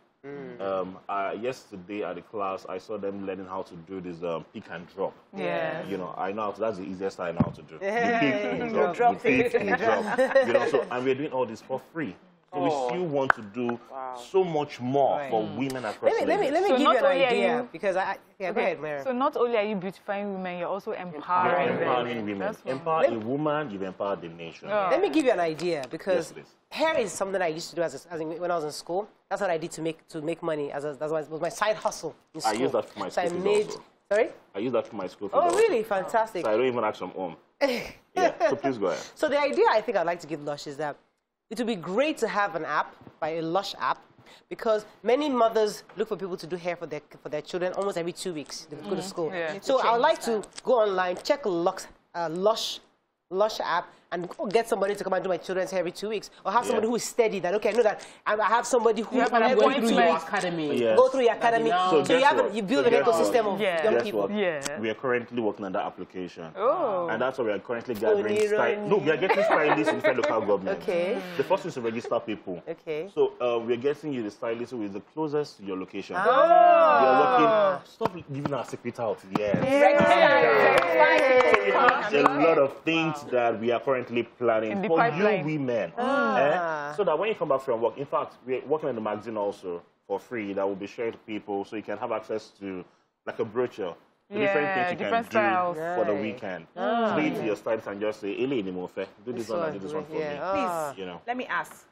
Yesterday at the class, I saw them learning how to do this pick and drop. You know, I know how to, that's the easiest I know how to do. The pick and drop. The pick and drop. You know, so, and we're doing all this for free. So we still want to do so much more for women across Lagos. Let me give you an idea, because go ahead, Mariam. So not only are you beautifying women, you're also empowering them. Empowering women. Empower a woman, you've empowered the nation. Let me give you an idea, because hair is something I used to do when I was in school. That's what I did to make money. That was my side hustle in school. I used that for my school fees also. Sorry? I use that for my school fees. Oh, really? Fantastic. So I don't even ask from home. Yeah, so please go ahead. So the idea I think I'd like to give Lush is that it would be great to have an app, a Lush app, because many mothers look for people to do hair for their children almost every 2 weeks. They go to school. Yeah. So I would like to go online, check Lush app, and get somebody to come and do my children's hair every 2 weeks, or have somebody who is steady. That I know that I have somebody who go through your academy. Go through your academy. So you build an ecosystem of young people. We are currently working on that application, and that's why we are currently gathering. We are getting stylists in different local governments. Okay. The first thing is to register people. Okay. So we are getting you the stylist who is the closest to your location. We are working. Stop giving our secret out. Yes. A lot of things that we are currently planning for you women. So that when you come back from work, in fact, we're working on the magazine also for free that will be shared to people, so you can have access to like a brochure. Different things you can do for the weekend. So you to your stylist and just say, do this one, do this one for me. Please, let me ask.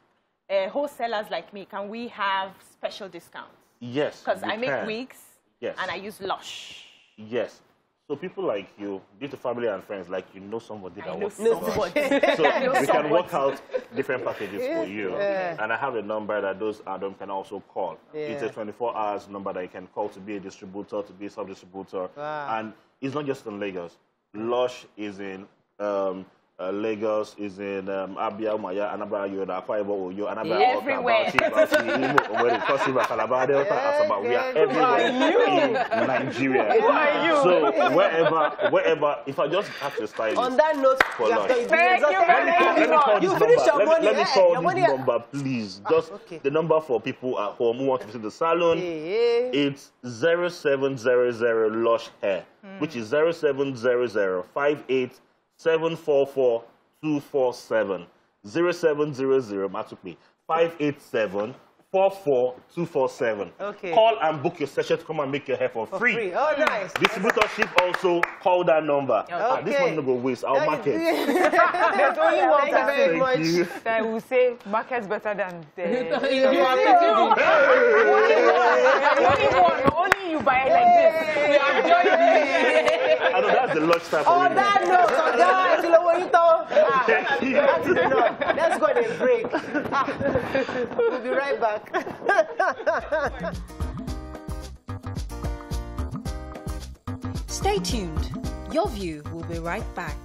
Wholesalers like me, can we have special discounts? Yes. Because I make wigs and I use Lush. Yes. So people like you, due to family and friends, like somebody that works for us. So we can work out different packages for you. And I have a number that those Adam can also call. It's a 24 hours number that you can call to be a distributor, to be a sub-distributor. And it's not just in Lagos. Lush is in Lagos, is in Abia, Umaya, Anambra, Yoda, Akwa Ibom, Oyo, Anambra, everywhere. We are everywhere in Nigeria. So wherever, if I just have to style on that note, let me call this number, please. Just the number for people at home who want to visit the salon. It's 0700 Lush Hair, which is 0700 58 744 247 0700 Matukli 587 44247. Call and book your session to come and make your hair for free. Oh, nice. Distributorship also, call that number. This one no go waste. I'll market. There's only one very much that will say market's better than the. Only you buy it like this. We are enjoying it. I know that's the Lush type. On that note, guys, let's go on a break. We'll be right back. Stay tuned. Your View will be right back.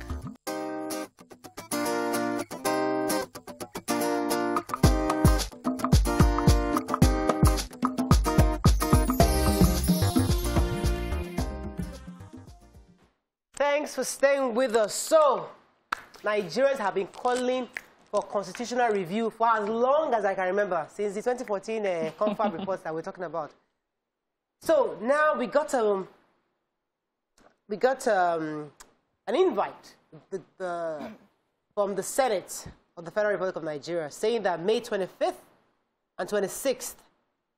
Thanks for staying with us. So, Nigerians have been calling for constitutional review for as long as I can remember, since the 2014 confab reports that we're talking about. So now we got an invite from the Senate of the Federal Republic of Nigeria saying that May 25th and 26th,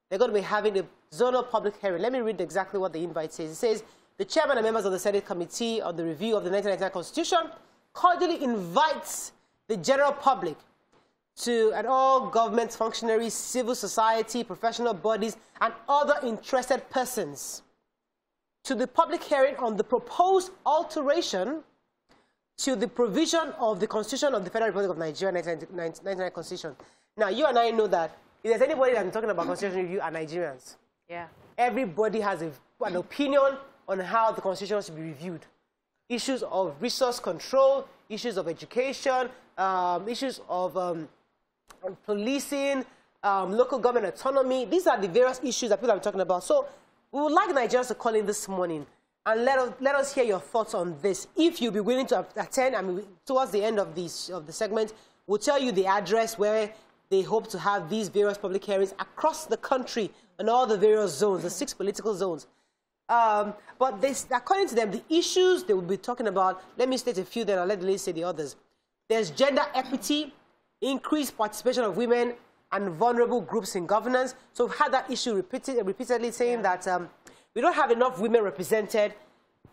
they're going to be having a zonal public hearing. Let me read exactly what the invite says. It says, the chairman and members of the Senate Committee on the Review of the 1999 Constitution cordially invites the general public and all government functionaries, civil society, professional bodies, and other interested persons to the public hearing on the proposed alteration to the provision of the Constitution of the Federal Republic of Nigeria, 1999 Constitution. Now, you and I know that if there's anybody that's talking about constitutional review are Nigerians. Yeah. Everybody has an opinion on how the Constitution should be reviewed. Issues of resource control, issues of education, issues of policing, local government autonomy. These are the various issues that people are talking about. So we would like Nigerians to call in this morning and let us hear your thoughts on this. If you'll be willing to attend, I mean, towards the end of the segment, we'll tell you the address where they hope to have these various public hearings across the country and all the various zones, the 6 political zones. But according to them, the issues they will be talking about, let me state a few, then I'll let the lady say the others. There's gender equity, increased participation of women and vulnerable groups in governance. So we've had that issue repeatedly saying that we don't have enough women represented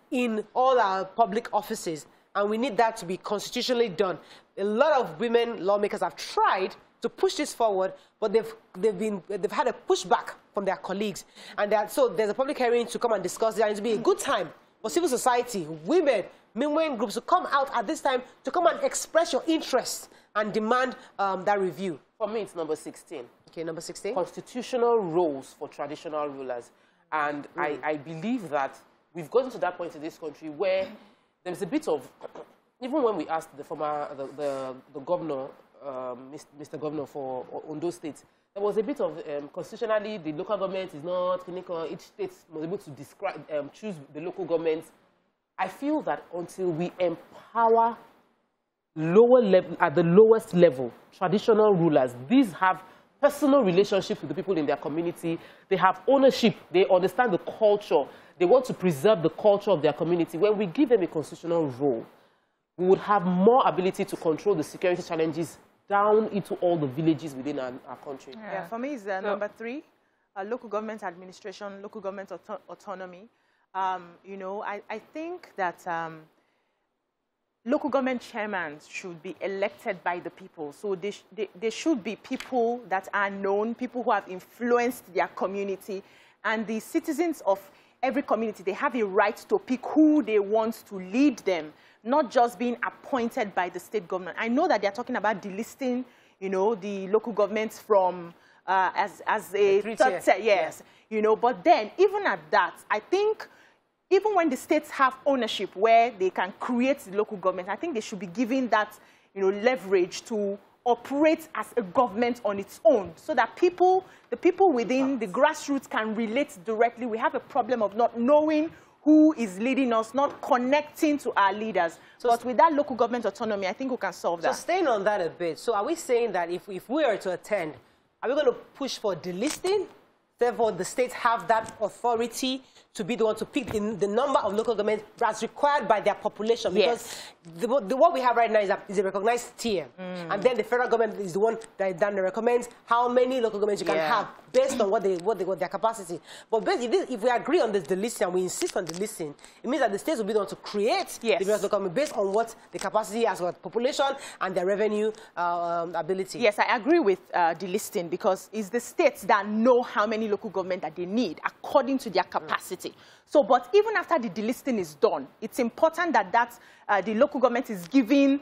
in all our public offices, and we need that to be constitutionally done. A lot of women lawmakers have tried to push this forward, but they've had a pushback from their colleagues, and so there's a public hearing to come and discuss it, and it'll be a good time for civil society, women groups to come out at this time to come and express your interest and demand that review. For me, it's number 16. Okay, number 16. Constitutional roles for traditional rulers. And I believe that we've gotten to that point in this country where there's a bit of, even when we asked the former, the governor, Mr. Governor for Ondo State, there was a bit of constitutionally the local government is not clinical. Each state was able to choose the local governments. I feel that until we empower at the lowest level, traditional rulers, these have personal relationships with the people in their community. They have ownership. They understand the culture. They want to preserve the culture of their community. When we give them a constitutional role, we would have more ability to control the security challenges down into all the villages within our country. Yeah, for me, it's number 3, local government administration, local government autonomy. You know, I think that local government chairmen should be elected by the people. So they should be people that are known, people who have influenced their community. And the citizens of every community, they have a right to pick who they want to lead them, not just being appointed by the state government. I know that they're talking about delisting, you know, the local governments from as a third tier, yes. You know, but then even at that, I think even when the states have ownership where they can create the local government, I think they should be given that, you know, leverage to operate as a government on its own, so that the people within the grassroots can relate directly. We have a problem of not knowing who is leading us, not connecting to our leaders. So, but with that local government autonomy, I think we can solve that. So staying on that a bit, so are we saying that if we are to attend, are we going to push for delisting? Therefore, the states have that authority to be the one to pick the number of local governments that's required by their population. Because what we have right now is a recognized tier. And then the federal government is the one that recommends how many local governments you can have based on what their capacity. But if we agree on this delisting and we insist on delisting, it means that the states will be the one to create the various local government based on what the capacity has got population and their revenue ability. Yes, I agree with delisting, because it's the states that know how many local government that they need according to their capacity. So, but even after the delisting is done, it's important that the local government is given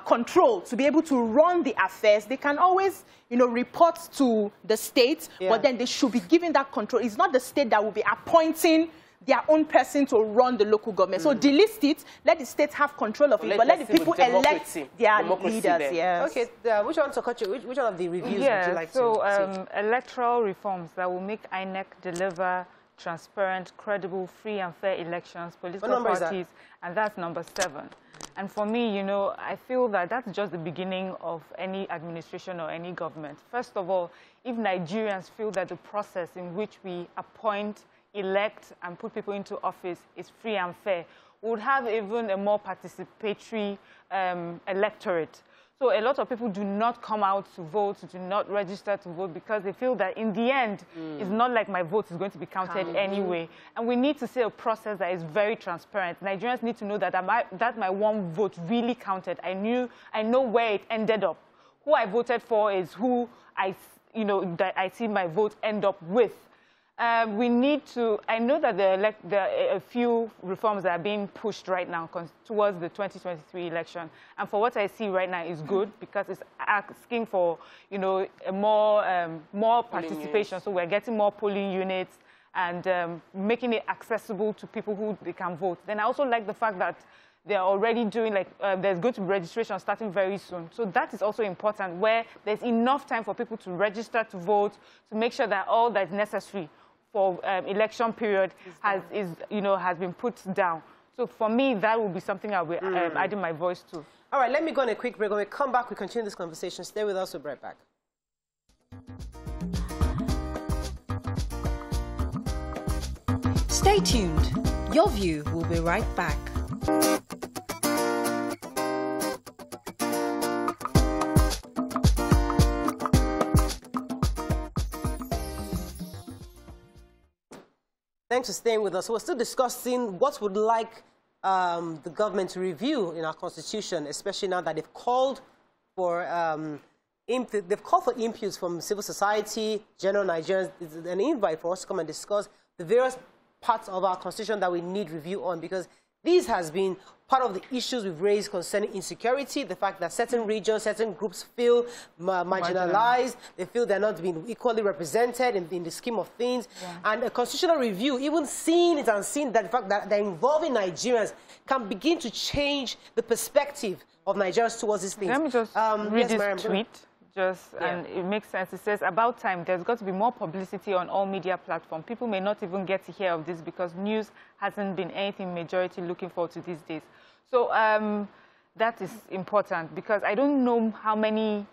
control to be able to run the affairs. They can always, you know, report to the state, but then they should be given that control. It's not the state that will be appointing their own person to run the local government. So delist it, let the states have control of it, but let the people elect their leaders. Yes. Okay, which one of the reviews would you like to see? Electoral reforms that will make INEC deliver transparent, credible, free and fair elections, political parties, and that's number 7. And for me, you know, I feel that that's just the beginning of any administration or any government. First of all, if Nigerians feel that the process in which we appoint, elect, and put people into office is free and fair, we would have even a more participatory electorate. So a lot of people do not come out to vote, do not register to vote, because they feel that in the end, it's not like my vote is going to be counted anyway. And we need to see a process that is very transparent. Nigerians need to know that my one vote really counted. I know where it ended up. Who I voted for is who that I see my vote end up with. We need to, I know that there are a few reforms that are being pushed right now towards the 2023 election. And for what I see right now is good, because it's asking for, you know, more participation. So we're getting more polling units and making it accessible to people who they can vote. Then I also like the fact that they're already doing, there's going to be registration starting very soon. So that is also important, where there's enough time for people to register to vote, to make sure that all that's necessary for election period has been put down. So for me, that will be something I'll be adding my voice to. All right, let me go on a quick break. When we come back, we continue this conversation. Stay with us, we'll be right back. Stay tuned. Your View will be right back. Thanks for staying with us. We're still discussing what we'd like the government to review in our constitution, especially now that they've called for inputs from civil society, general Nigerians, an invite for us to come and discuss the various parts of our constitution that we need review on, because this has been part of the issues we've raised concerning insecurity, the fact that certain regions, certain groups feel marginalized, they feel they're not being equally represented in the scheme of things. Yeah. And a constitutional review, even seeing it and seeing that the fact that they're involving Nigerians can begin to change the perspective of Nigerians towards these things. Let me just read this tweet. And it makes sense. It says, about time, there's got to be more publicity on all media platforms. People may not even get to hear of this because news hasn't been anything majority looking forward to these days. So that is important, because I don't know how many,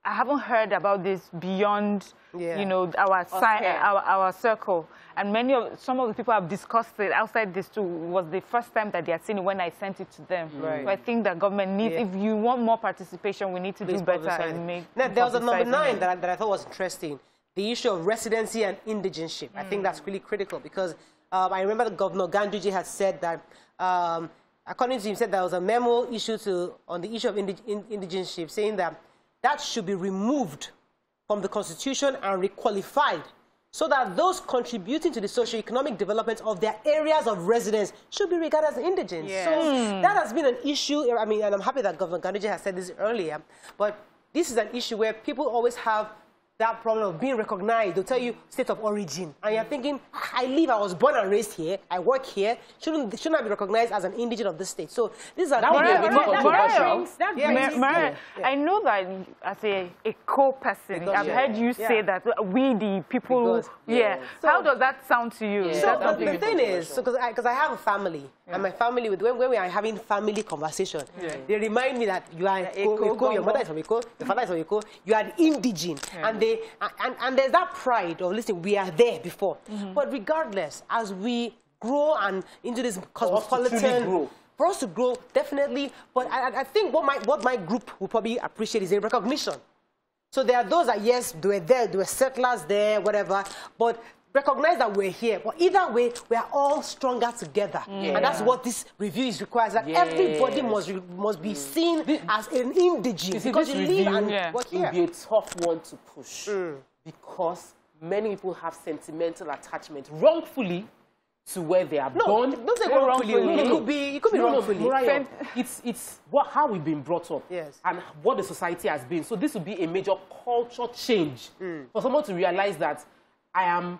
I haven't heard about this beyond, you know, our circle. And some of the people have discussed it outside this too. It was the first time that they had seen it when I sent it to them. Right. So I think that government needs, if you want more participation, we need to do better and make. Now, there was a number 9 that I thought was interesting. The issue of residency and indigenship. I think that's really critical, because I remember the Governor Ganduje had said that, according to him, said there was a memo issued on the issue of indigenship, saying that that should be removed from the Constitution and requalified, so that those contributing to the socio-economic development of their areas of residence should be regarded as indigent. Yes. So that has been an issue. I mean, and I'm happy that Governor Ganduje has said this earlier, but this is an issue where people always have that problem of being recognized. They'll tell you state of origin. And you're thinking, I was born and raised here, I work here, shouldn't I be recognized as an indigent of this state? So these are I know that as a co-person, I've heard you say that we the people, So how does that sound to you? So the thing is, because I have a family, and my family, when we are having family conversation, they remind me that you are Eko, your mother is from Eko, your father is from Eko, you are indigent. And there's that pride of, listen, we are there before. But regardless, as we grow and into this cosmopolitan, for us to grow, definitely. But I think what my group will probably appreciate is a recognition. So there are those that, yes, they were there, there were settlers there, whatever, but recognize that we're here. But either way, we are all stronger together. And that's what this review is requires, that everybody must be seen as an indigent, because you live and work here. It will be a tough one to push, because many people have sentimental attachment, wrongfully, to where they are born. Don't say wrongfully. It could be wrongfully. MARIAM, it's how we've been brought up and what the society has been. So this would be a major culture change for someone to realize that I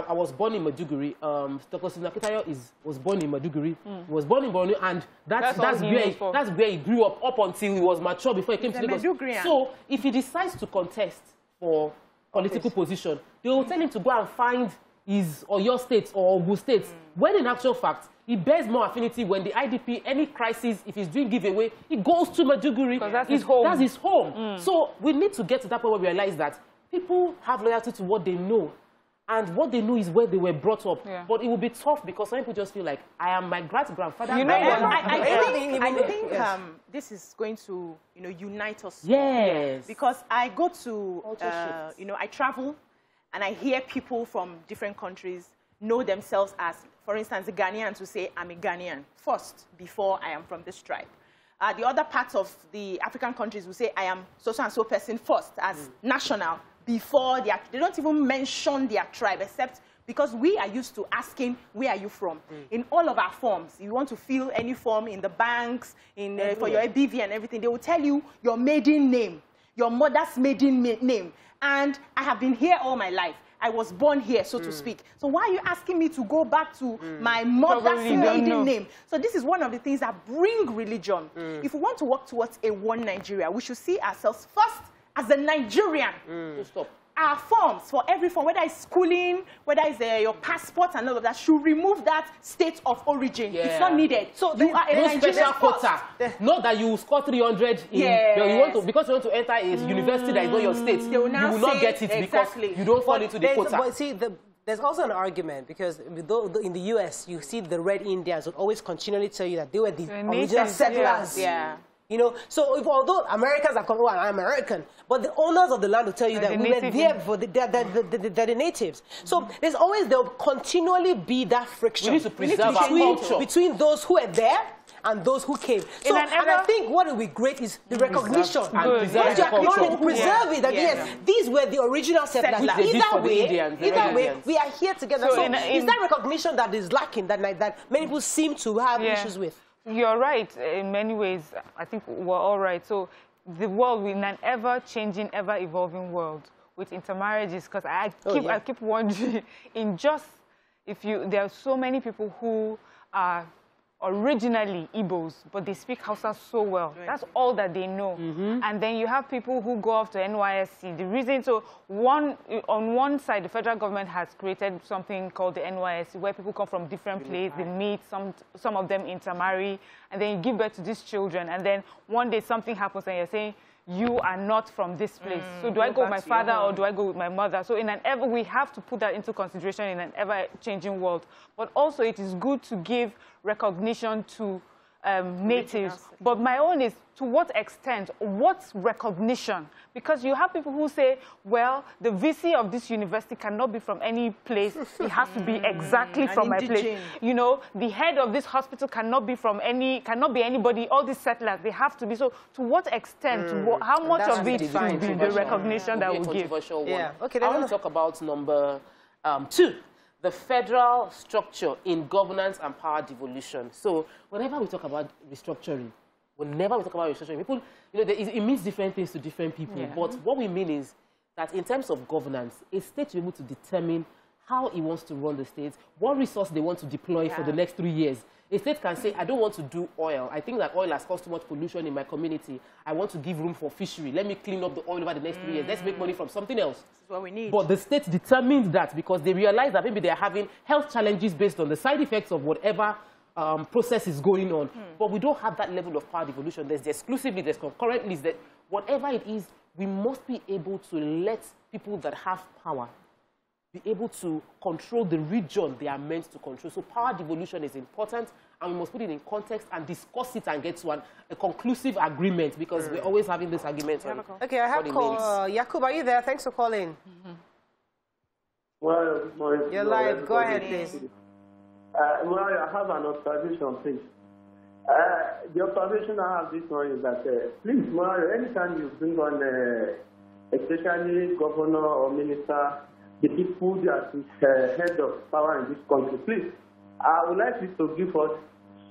was born in Maiduguri. Dr. Sinakitayo was born in Maiduguri. He was born in Borno, and that's where he grew up until he was mature before he came to Lagos. So if he decides to contest for political position, they will tell him to go and find his or your state or Ogun state. When in actual fact, he bears more affinity when the IDP, any crisis, if he's doing giveaway, he goes to Maiduguri. Because that's his home. That's his home. So we need to get to that point where we realize that people have loyalty to what they know. And what they know is where they were brought up. But it will be tough, because some people just feel like, I am my great-grandfather. You know, I think this is going to, unite us. Yes. Because I go to, I travel, and I hear people from different countries know themselves as, for instance, the Ghanaians who say, I'm a Ghanaian first, before I am from this tribe. The other parts of the African countries will say, I am so-and-so person first, as national, before they don't even mention their tribe, except because we are used to asking, where are you from? In all of our forms, you want to fill any form in the banks, for your ABV and everything, they will tell you your maiden name, your mother's maiden name. And I have been here all my life. I was born here, so to speak. So why are you asking me to go back to my mother's maiden name? So this is one of the things that bring religion. If we want to work towards a one Nigeria, we should see ourselves first as a Nigerian. Our forms, for every form, whether it's schooling, whether it's your passport and all of that, should remove that state of origin. It's not needed. So you are a Nigerian special quota. Not that you score 300 in, because you want to enter a university that is not your state. You will not get it because you don't fall into the quota. But see, there's also an argument, because in the US, you see the Red Indians would always continually tell you that they were the original settlers. You know, so although Americans are coming, well, I'm American, but the owners of the land will tell you that we were there before they're the natives. So there'll continually be that friction between those who are there and those who came. So, and I think what will be great is the recognition. Once you acknowledge, preserve it, that yes, these were the original settlers. Either way, we are here together. So is that recognition that is lacking, that many people seem to have issues with? You're right. In many ways, I think we're all right. So the world, in an ever-changing, ever-evolving world with intermarriages, because I keep wondering, there are so many people who are originally Igbos, but they speak Hausa so well. Right. That's all that they know. And then you have people who go off to NYSC. The reason, on one side, the federal government has created something called the NYSC, where people come from different places, they meet, some of them intermarry, and then you give birth to these children, and then one day something happens and you're saying, you are not from this place. So do I go with my father or do I go with my mother? So we have to put that into consideration in an ever-changing world. But also it is good to give recognition to natives. But my own is, to what extent? What's recognition? Because you have people who say, well, the VC of this university cannot be from any place. It has to be exactly from my place. You know, the head of this hospital cannot be anybody. All these settlers, they have to be. So to what extent, how much of it should be the recognition that we give? Yeah. Okay, I want to talk about number 2. The federal structure in governance and power devolution. So whenever we talk about restructuring, people, it means different things to different people. Yeah. But what we mean is that in terms of governance, a state to be able to determine how it wants to run the state, what resource they want to deploy for the next 3 years. A state can say, I don't want to do oil. I think that oil has caused too much pollution in my community. I want to give room for fishery. Let me clean up the oil over the next 3 years. Let's make money from something else. This is what we need. But the state determines that because they realize that maybe they're having health challenges based on the side effects of whatever process is going on. But we don't have that level of power devolution. There's the exclusive list, there's concurrent list, that whatever it is, we must be able to let people that have power be able to control the region they are meant to control. So power devolution is important, and we must put it in context and discuss it and get to a conclusive agreement, because we're always having this argument. Okay, I have called Yakub. Are you there? Thanks for calling. Well, you're live. Go ahead, please. Well, I have an observation, please. The observation I have this one is that, please, Mario, anytime you bring on, especially governor or minister, the people that is head of power in this country, please, I would like you to give us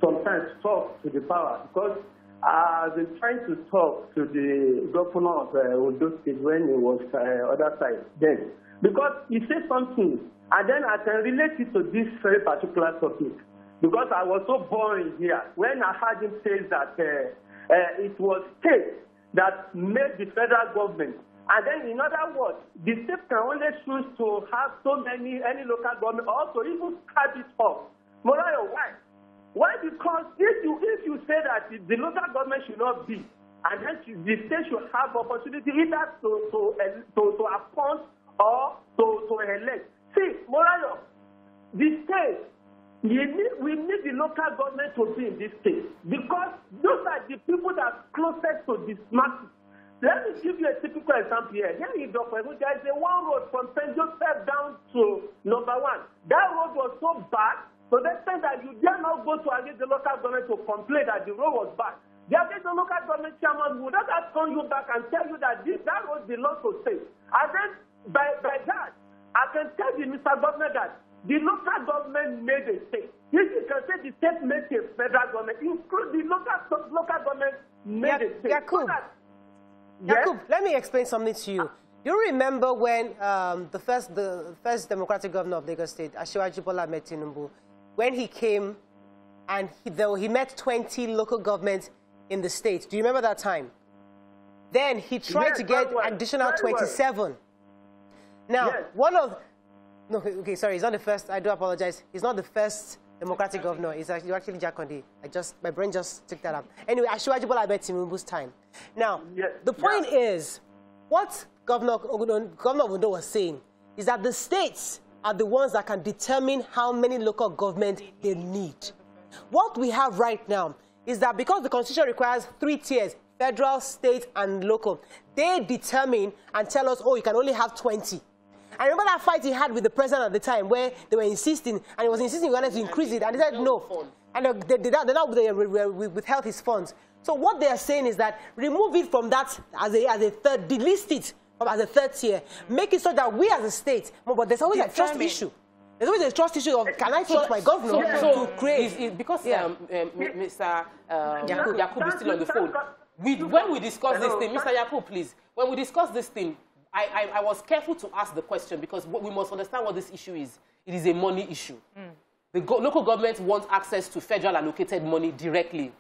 some time to talk to the power, because I've been trying to talk to the governor of Ondo State when he was other side then, because he said something, and then I can relate it to this very particular topic, because I was so born here when I heard him say that it was state that made the federal government. And then, in other words, the state can only choose to have any local government, or to even cut it off. Morayo, why? Why? Because if you say that the local government should not be, and then the state should have opportunity either to appoint or to elect. See, Morayo, the state, we need the local government to be in this state, because those are the people that are closest to the masses. Let me give you a typical example here. Here in Dope, there is one road from St. Joseph down to number 1. That road was so bad, so the extent that you dare not go to against the local government to complain that the road was bad. The local government chairman would not have turned you back and tell you that that road belongs to state. And then by that, I can tell you, Mr. Governor, that the local government made a state. If you can say the state made a federal government, include the local government made a state. Yakub, let me explain something to you. You remember when the first Democratic governor of Lagos State, Asiwaju Bola Ahmed Tinubu, when he came and he met 20 local governments in the state. Do you remember that time? Then he tried to get additional 27. Now, okay, sorry, he's not the first. I do apologize. He's not the first Democratic governor. It's actually Jack Kondi. My brain just took that up. Anyway, Asiwaju Bola Ahmed Tinubu's time. Now, the point is, what Governor Ondo was saying is that the states are the ones that can determine how many local government they need. What we have right now is that because the Constitution requires 3 tiers, federal, state, and local, they determine and tell us, oh, you can only have 20. I remember that fight he had with the president at the time where they were insisting, and he was insisting he wanted to increase it, and he said no. And they withheld his funds. So what they are saying is that remove it from that as a third, delist it as a 3rd tier, make it so that we as a state, but there's always a trust issue. There's always a trust issue of, can I trust my governor to create? Because Mr. Yakub is still on the phone. When we discuss this thing, Mr. Yakub, please, when we discuss this thing, I was careful to ask the question because we must understand what this issue is. It is a money issue. The local government wants access to federal allocated money directly.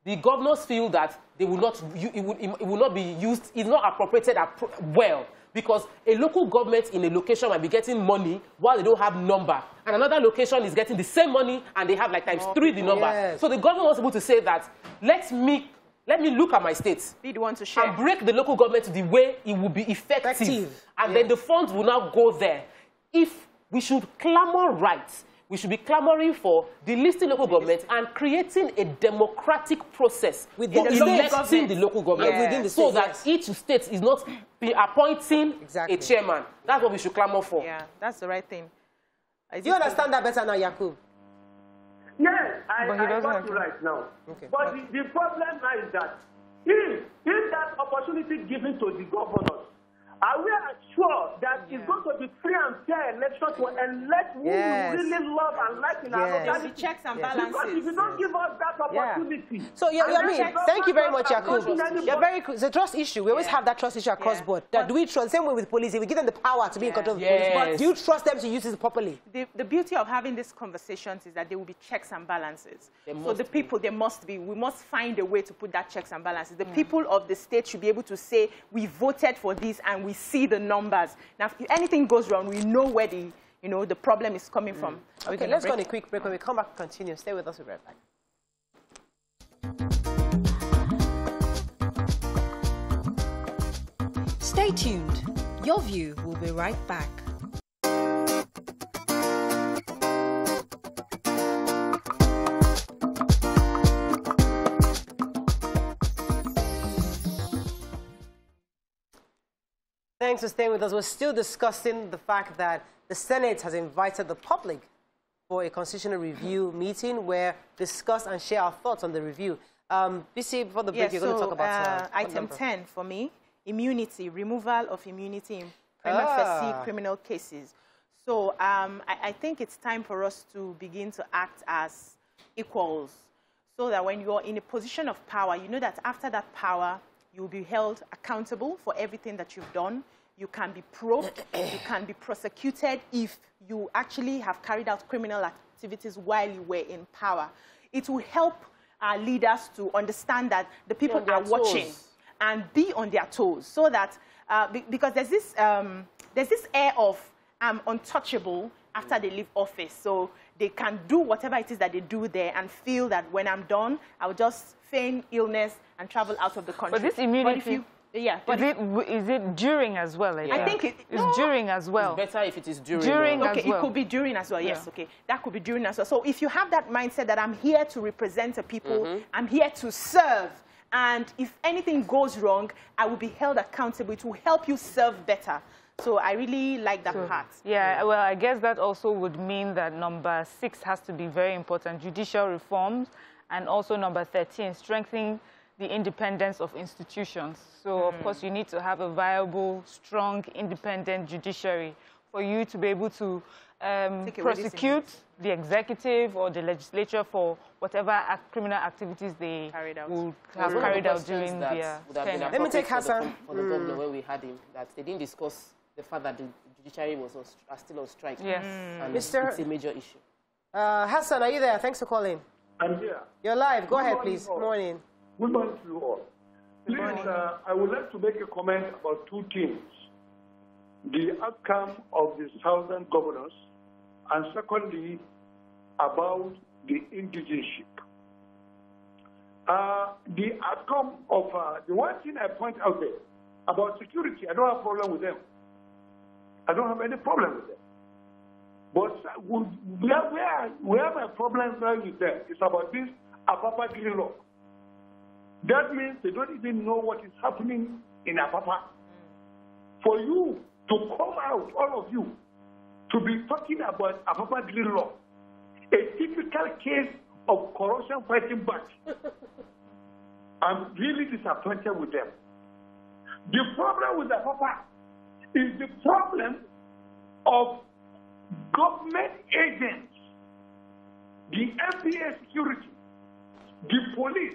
The governors feel that they will not, it will not be used, it's not appropriated well, because a local government in a location might be getting money while they don't have number, and another location is getting the same money and they have like times 3 the number. Yes. So the government was able to say that, let me look at my states. Be the one to share. And break the local government to the way it will be effective. And then the funds will now go there. If we should clamor rights, we should be clamoring for delisting local government and creating a democratic process for electing the local government within the state, so that each state is not be appointing a chairman. That's what we should clamor for. Yeah, that's the right thing. Do you understand that better now, Yakub? Yes, I got you right now. Okay. But the problem now is that if that opportunity given to the governors, are we sure that it's going to be free and fair election to elect who we really love and like in our locality? Checks and balances. Because if you don't give us that opportunity. So, thank you very much, Yakub. It's a trust issue. We always have that trust issue across board. That do we trust? Same way with police. If we give them the power to be in control of the police, but do you trust them to use it properly? The beauty of having these conversations is that there will be checks and balances. So the people, there must be. We must find a way to put that checks and balances. The people of the state should be able to say, we voted for this and we see the numbers. Now, if anything goes wrong, we know where the problem is coming from. Okay, let's go on a quick break. When we come back, continue. Stay with us. We'll be right back. Stay tuned. Your View will be right back. Thanks for staying with us. We're still discussing the fact that the Senate has invited the public for a constitutional review meeting where discuss and share our thoughts on the review. BC, before the break, you're going to talk about... item 10 for me, immunity, removal of immunity in prima facie criminal cases. So I think it's time for us to begin to act as equals, so that when you're in a position of power, you know that after that power, you'll be held accountable for everything that you've done. You can be probed, you can be prosecuted if you actually have carried out criminal activities while you were in power. It will help our leaders to understand that the people are watching and be on their toes, so that, because there's this air of untouchable after they leave office. So they can do whatever it is that they do there and feel that when I'm done, I'll just feign illness and travel out of the country. But this immunity, is it during as well? I think it's during as well. It's better if it is during. Okay, it could be during as well. Yes, okay, that could be during as well. So if you have that mindset that I'm here to represent the people, I'm here to serve, and if anything goes wrong, I will be held accountable. It will help you serve better. So I really like that part. Yeah, well, I guess that also would mean that number 6 has to be very important, judicial reforms, and also number 13, strengthening the independence of institutions. So, of course, you need to have a viable, strong, independent judiciary for you to be able to prosecute the executive or the legislature for whatever criminal activities they will have carried out during their tenure. Let me take Hassan. For the governor, when we had him, that they didn't discuss the fact that the judiciary was still on strike. Yes. And it's a major issue. Hassan, are you there? Thanks for calling. I'm here. You're live. Go ahead, please. Good morning. Good morning to you all. Please, I would like to make a comment about 2 things. The outcome of the southern governors, and secondly, about the indigenship. The outcome of the one thing I point out there about security, I don't have a problem with them. I don't have any problem with them. But where we have a problem with them is about this Apapa law. That means they don't even know what is happening in Apapa. For you to come out, all of you, to be talking about Apapa Green Law, a typical case of corruption fighting back. I'm really disappointed with them. The problem with Apapa is the problem of government agents, the MPA security, the police,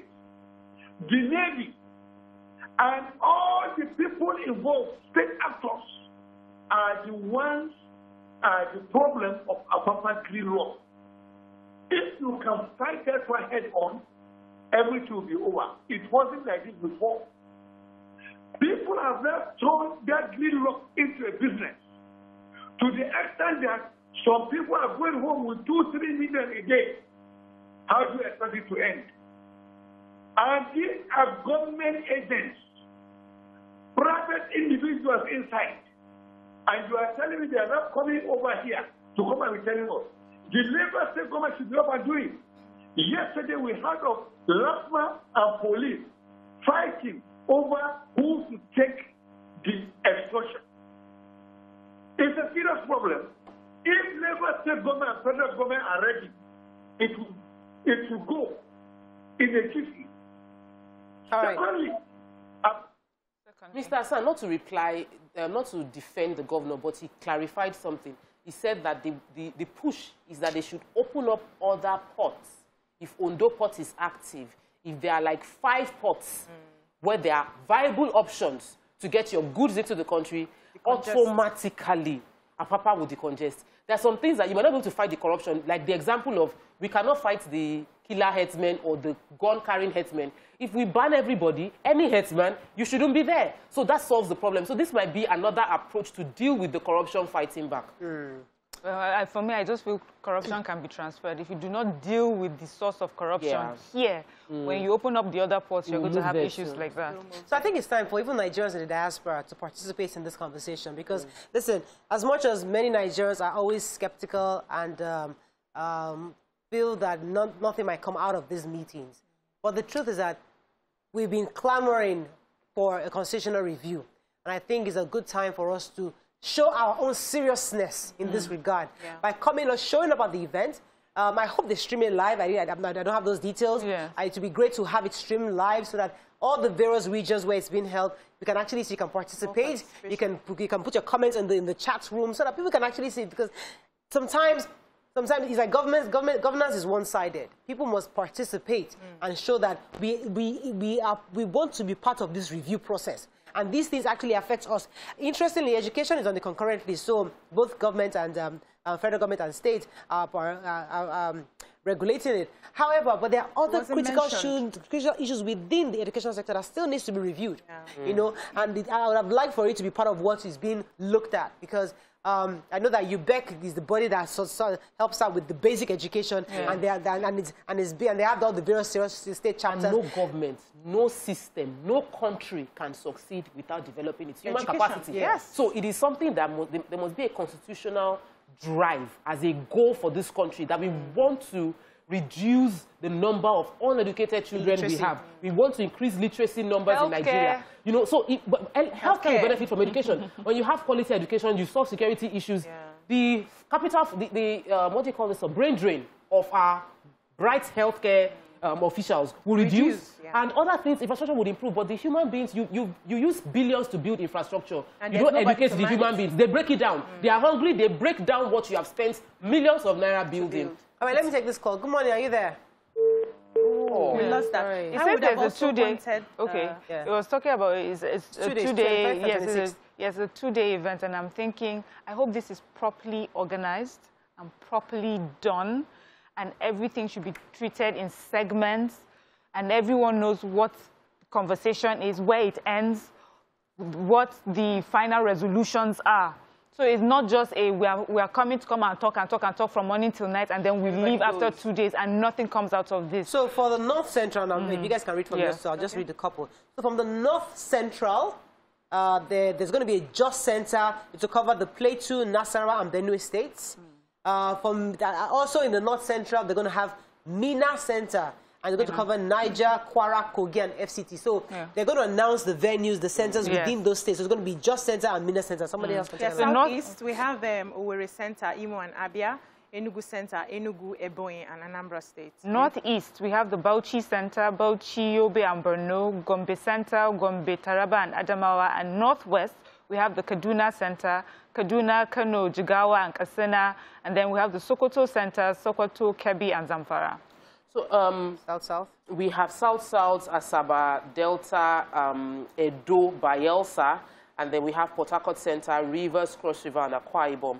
the Navy, and all the people involved, state actors, are the ones, are the problem of Apapa Green Law. If you can fight that one head on, everything will be over. It wasn't like this before. People have now turned that green law into a business to the extent that some people are going home with 2-3 million a day. How do you expect it to end? And these are government agents, private individuals inside. And you are telling me they are not coming over here to come and be telling us. The Lagos State government should be up and doing. Yesterday we heard of LAFMA and police fighting over who to take the extortion. It's a serious problem. If Lagos State government and federal government are ready, it will go in a jiffy. Secondly, Mr. Hassan, not to reply, not to defend the governor, but he clarified something. He said that the push is that they should open up other ports. If Ondo port is active, if there are like 5 ports where there are viable options to get your goods into the country, automatically Apapa will decongest. There are some things that you might not be able to fight the corruption, like the example of we cannot fight the killer headsmen or the gun-carrying headsmen. If we ban everybody, any headsman, you shouldn't be there. So that solves the problem. So this might be another approach to deal with the corruption fighting back. For me, I just feel corruption can be transferred. If you do not deal with the source of corruption here, when you open up the other ports, you're going to have issues like that. So I think it's time for even Nigerians in the diaspora to participate in this conversation because, listen, as much as many Nigerians are always skeptical and feel that nothing might come out of these meetings, but the truth is that we've been clamoring for a constitutional review. And I think it's a good time for us to show our own seriousness in this regard by coming or showing up at the event. I hope they stream it live. I don't have those details. It would be great to have it streamed live so that all the various regions where it's being held, you can actually see, you can participate. You can put your comments in the chat room so that people can actually see it, because sometimes it's like governance is one-sided. People must participate and show that we want to be part of this review process. And these things actually affect us. Interestingly, education is on the concurrent list. So both government and federal government and state are regulating it. However, but there are other critical issues within the educational sector that still needs to be reviewed. You know, and I would have liked for it to be part of what is being looked at, because I know that UBEC is the body that helps out with the basic education, and they have all the various state chapters. And no government, no system, no country can succeed without developing its human capacity. So it is something that there must be a constitutional drive as a goal for this country, that we want to reduce the number of uneducated children we have. We want to increase literacy numbers in Nigeria. You know, so healthcare will benefit from education. When you have quality education, you solve security issues. The capital, what do you call this, a brain drain of our bright healthcare officials will reduce. And other things, infrastructure would improve. But the human beings, you use billions to build infrastructure. And you don't educate the human beings. They break it down. They are hungry. They break down what you have spent millions of naira building. All right, let me take this call. Good morning. Are you there? We lost that. It said there's a 2-day. It was talking about it's a 2-day. Yes, a 2-day event, and I'm thinking, I hope this is properly organized and properly done, and everything should be treated in segments, and everyone knows what the conversation is, where it ends, what the final resolutions are. So it's not just we are coming to come and talk from morning till night, and then we leave after 2 days and nothing comes out of this. So for the North Central, now, if you guys can read from this, so I'll just read a couple. So from the North Central, there's going to be a Just Center to cover the Plateau, Nasarawa, and Benue states. Also in the North Central, they're going to have Mina Center. and they're going to cover Niger, Kwara, Kogi, and FCT. So they're going to announce the venues, the centers within those states. So it's going to be just center and Mina center. Somebody else can tell us. Southeast, we have Owerri Center, Imo and Abia. Enugu Center, Enugu, Ebonyi, and Anambra State. Northeast, we have the Bauchi Center, Bauchi, Yobe, and Borno, Gombe Center, Gombe, Taraba, and Adamawa. And Northwest, we have the Kaduna Center, Kaduna, Kano, Jigawa, and Katsina. And then we have the Sokoto Center, Sokoto, Kebbi, and Zamfara. So, South-South? We have South-South, Asaba, Delta, Edo, Bayelsa. And then we have Port Harcourt Center, Rivers, Cross River, and Akwa Ibom.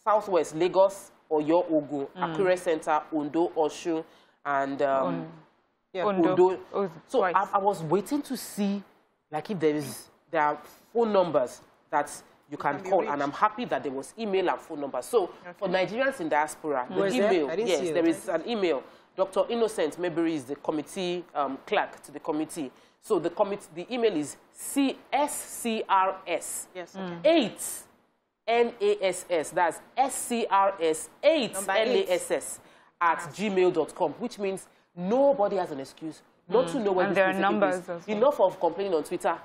Southwest, Lagos, Oyo, Ogun, Akure Center, Ondo, Osun, and Ondo. So I was waiting to see, like, if there are phone numbers that you can call, and I'm happy that there was email and phone numbers. So for Nigerians in diaspora, the email, yes, there is an email. Dr. Innocent Mabry is the committee clerk to the committee. So the email is CSCRS 8 NASS, that's SCRS 8 NASS at gmail.com, which means nobody has an excuse not to know when there are numbers. Enough of complaining on Twitter.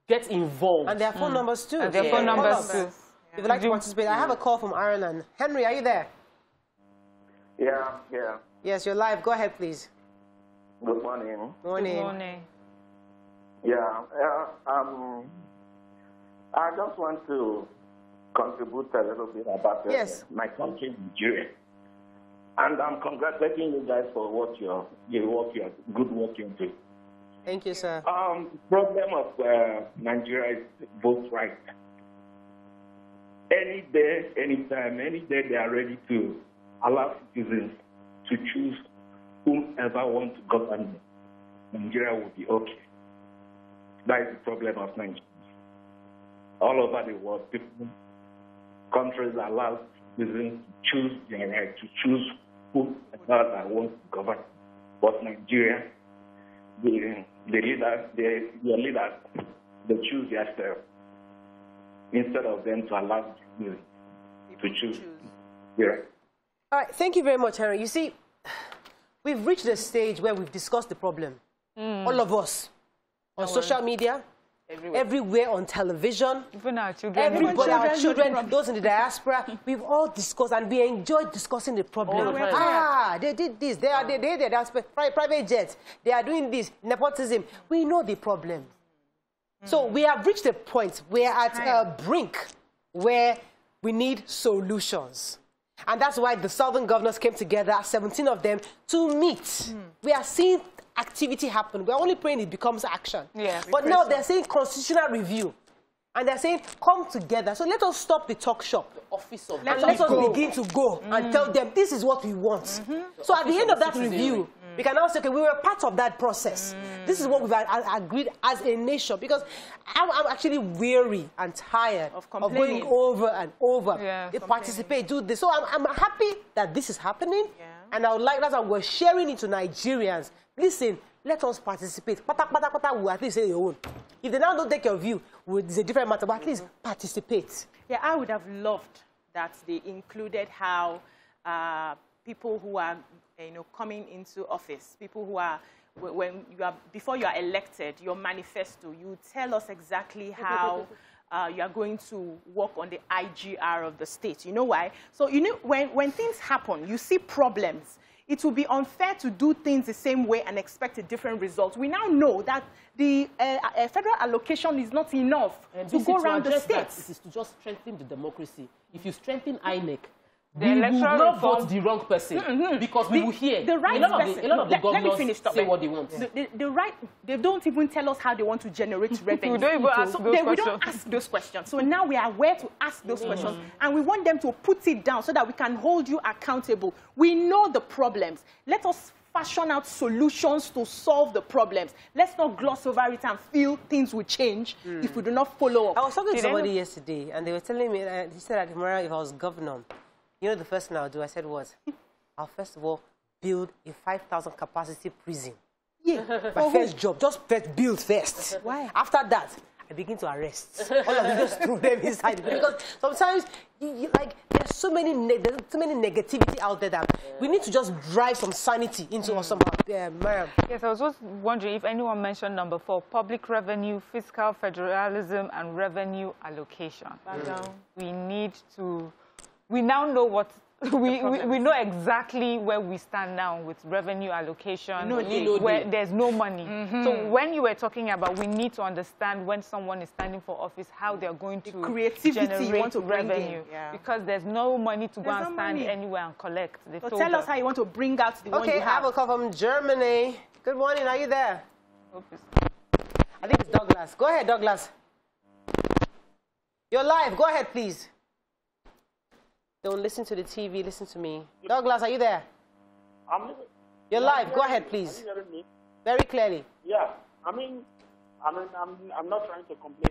Get involved. And there are phone numbers too. And there are phone numbers too. If you'd like to participate, I have a call from Ireland. Henry, are you there? Yeah. Yes, you're live. Go ahead, please. Good morning. Morning. Good morning. Yeah, I just want to contribute a little bit about my country, Nigeria. And I'm congratulating you guys for good work you're doing. Thank you, sir. Problem of Nigeria is vote right. Any day, anytime, any day they are ready to allow citizens to choose whomever wants to govern them. Nigeria will be okay. That is the problem of Nigeria. All over the world, countries allow citizens to choose their right, to choose whoever wants to govern. But Nigeria, your leaders, they choose themselves instead of them to allow them to choose. Yeah. All right, thank you very much, Henry. You see, we've reached a stage where we've discussed the problem. All of us. On social media, everywhere on television, even our children, everybody, our children, those in the diaspora, we've all discussed and we enjoyed discussing the problem. They did this, they private jets, they are doing this, nepotism. We know the problem. So we have reached a point, we're at a brink where we need solutions. And that's why the Southern governors came together, 17 of them, to meet. We are seeing activity happen. We're only praying it becomes action. But now they're saying constitutional review. And they're saying, come together. So let us stop the talk shop. The office of and let us begin to go and tell them, this is what we want. So at the end of that review, we can now say, okay, we were part of that process. This is what we've agreed as a nation. Because I'm actually weary and tired of going over and over. They participate, do this. So I'm happy that this is happening. And I would like that we're sharing it to Nigerians. Listen, let us participate. We'll at least say your own. If they now don't take your view, it's a different matter, but at least participate. Yeah, I would have loved that they included how people who are, coming into office, people who are, before you are elected, your manifesto, you tell us exactly how you are going to work on the IGR of the state. You know why? So, when things happen, you see problems. It will be unfair to do things the same way and expect a different result. We now know that the federal allocation is not enough to go around the states. It is to just strengthen the democracy. If you strengthen INEC, we will not vote the wrong person because we will hear a lot of the governors say what they want. They don't even tell us how they want to generate revenue. We don't even ask those questions. We don't ask those questions. So now we are aware to ask those questions, and we want them to put it down so that we can hold you accountable. We know the problems. Let us fashion out solutions to solve the problems. Let's not gloss over it and feel things will change if we do not follow up. I was talking to somebody yesterday, and they were telling me, he said that MARIAM, if I was governor, you know the first thing I'll do? I said, what? I'll first of all build a 5,000 capacity prison. My first job, just build first. Why? After that, I begin to arrest. All of you just throw them inside. Because sometimes, like, there's so many negativity out there that we need to just drive some sanity into us somehow. Yeah, Mariam. Yes, I was just wondering if anyone mentioned number 4, public revenue, fiscal federalism, and revenue allocation. We need to, we now know what, we know exactly where we stand now with revenue allocation, where there's no money. So when you were talking about we need to understand when someone is standing for office, how they're going to generate revenue. Because there's no money to go and stand anywhere and collect. So tell us how you want to bring out the one you have. Okay, I have a call from Germany. Good morning, are you there? I think it's Douglas. Go ahead, Douglas. You're live. Go ahead, please. Don't listen to the TV, listen to me. Douglas, are you there? You're live. Go ahead, please. Are you hearing me? Very clearly. Yeah. I'm not trying to complain.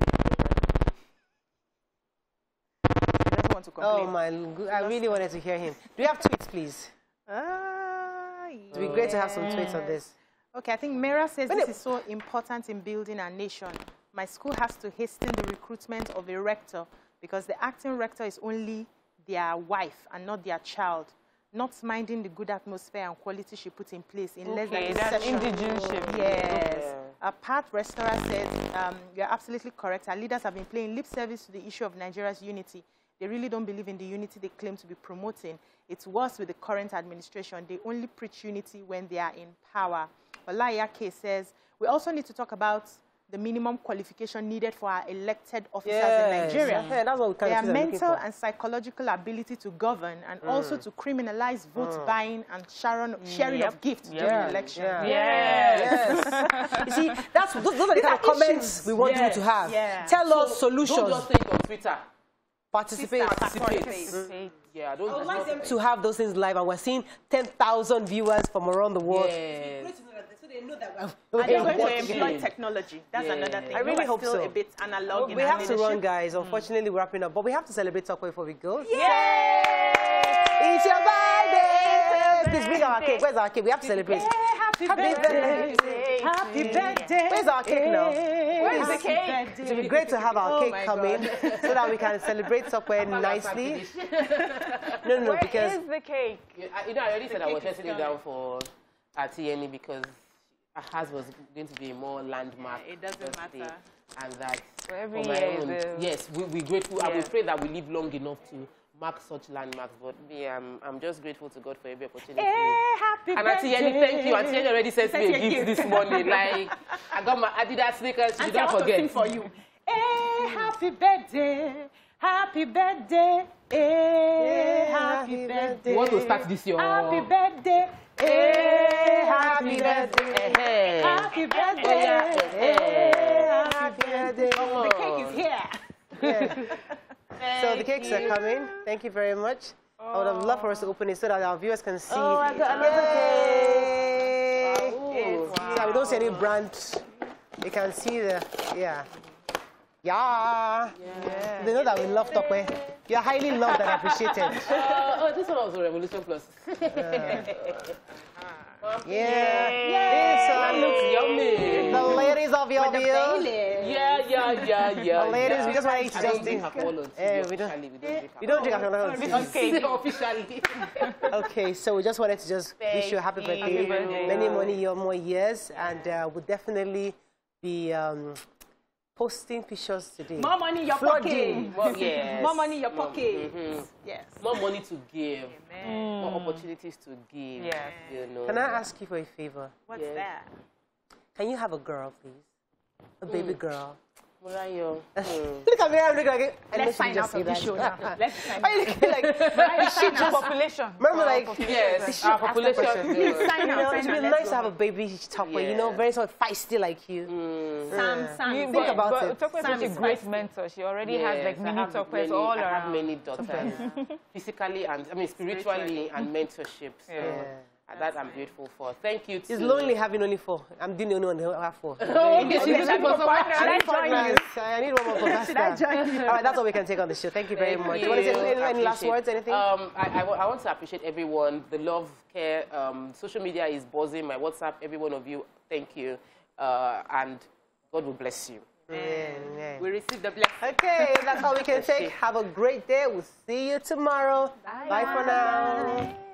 He doesn't want to complain. Oh, my God. I really wanted to hear him. Do you have tweets, please? It would be great to have some tweets on this. Okay, I think Mera says this is so important in building our nation. My school has to hasten the recruitment of a rector because the acting rector is only their wife and not their child, not minding the good atmosphere and quality she put in place in less than a session. Indigenship. Yes. Pat Restaurant said, you're absolutely correct. Our leaders have been playing lip service to the issue of Nigeria's unity. They really don't believe in the unity they claim to be promoting. It's worse with the current administration. They only preach unity when they are in power. Olayake says, we also need to talk about the minimum qualification needed for our elected officers in Nigeria. That's what we their mental and psychological ability to govern and also to criminalize vote buying and sharing of gifts during elections. You see, those are the kind of comments we want you to have. Tell us solutions. Don't just say it on Twitter. Participate. Yeah, I would like them to have those things live, and we're seeing 10,000 viewers from around the world. So they know that we're going to employ technology. That's another thing. I really hope so. A bit analog. We have to run, guys. Unfortunately, we're wrapping up, but we have to celebrate Tope before we go. Yay! It's your birthday! Please bring our cake. Where's our cake? We have to celebrate. Happy birthday! Happy birthday! Where's our cake now? Where is the cake? It would be great to have our cake come in so that we can celebrate Tope nicely. No, because... Where is the cake? I already said I was setting it down for TNE because hers was going to be a more landmark. It doesn't matter. And that so every year yes, we're grateful. I will pray that we live long enough to mark such landmarks. But I'm just grateful to God for every opportunity. Happy birthday! And thank you. Auntie already sent me a gift this morning. Like I got my Adidas sneakers. She don't forget. Sing for you. Happy birthday! Happy birthday! Happy birthday! We want to start this year. Happy birthday! Happy birthday! Happy birthday! Happy birthday! The cake is here. So the cakes are coming. Thank you very much. I would have loved for us to open it so that our viewers can see. Oh, I got another cake. So we don't see any brand. They can see the They know that we love Tope. You're highly loved and appreciated. This one was a Revolution Plus. This one looks yummy. The ladies of your view. The ladies, we just want you to just drink alcohol. We don't drink alcohol. Officially. Okay, so we just wanted to just wish you a happy birthday. Many more years, and we'll definitely be posting pictures today. More money in your pocket. More money in your pocket. Yes. More money to give. More opportunities to give. Yes. You know. Can I ask you for a favor? What's that? Can you have a girl, please? A baby girl. Look at me. Let's sign out of the show now. Let's sign out. Like, population. Remember, like, yes, our population. Sign out. It's really nice to have a baby Tope, you know, very sort of feisty like you. Sam. Think about it. Tope is such a great mentor. She already has like mini Topes all around. I have many daughters, physically and spiritually and mentorship. So. That I'm grateful for. Thank you. It's lonely having only 4. I'm doing the only one who have 4. I need one more for Should I join you? All right, that's all we can take on the show. Thank you very much. You want to say any last words, anything? I want to appreciate everyone, the love, care. Social media is buzzing. My WhatsApp, every one of you, thank you. And God will bless you. We receive the blessing. Okay, that's all we can take. Have a great day. We'll see you tomorrow. Bye for now.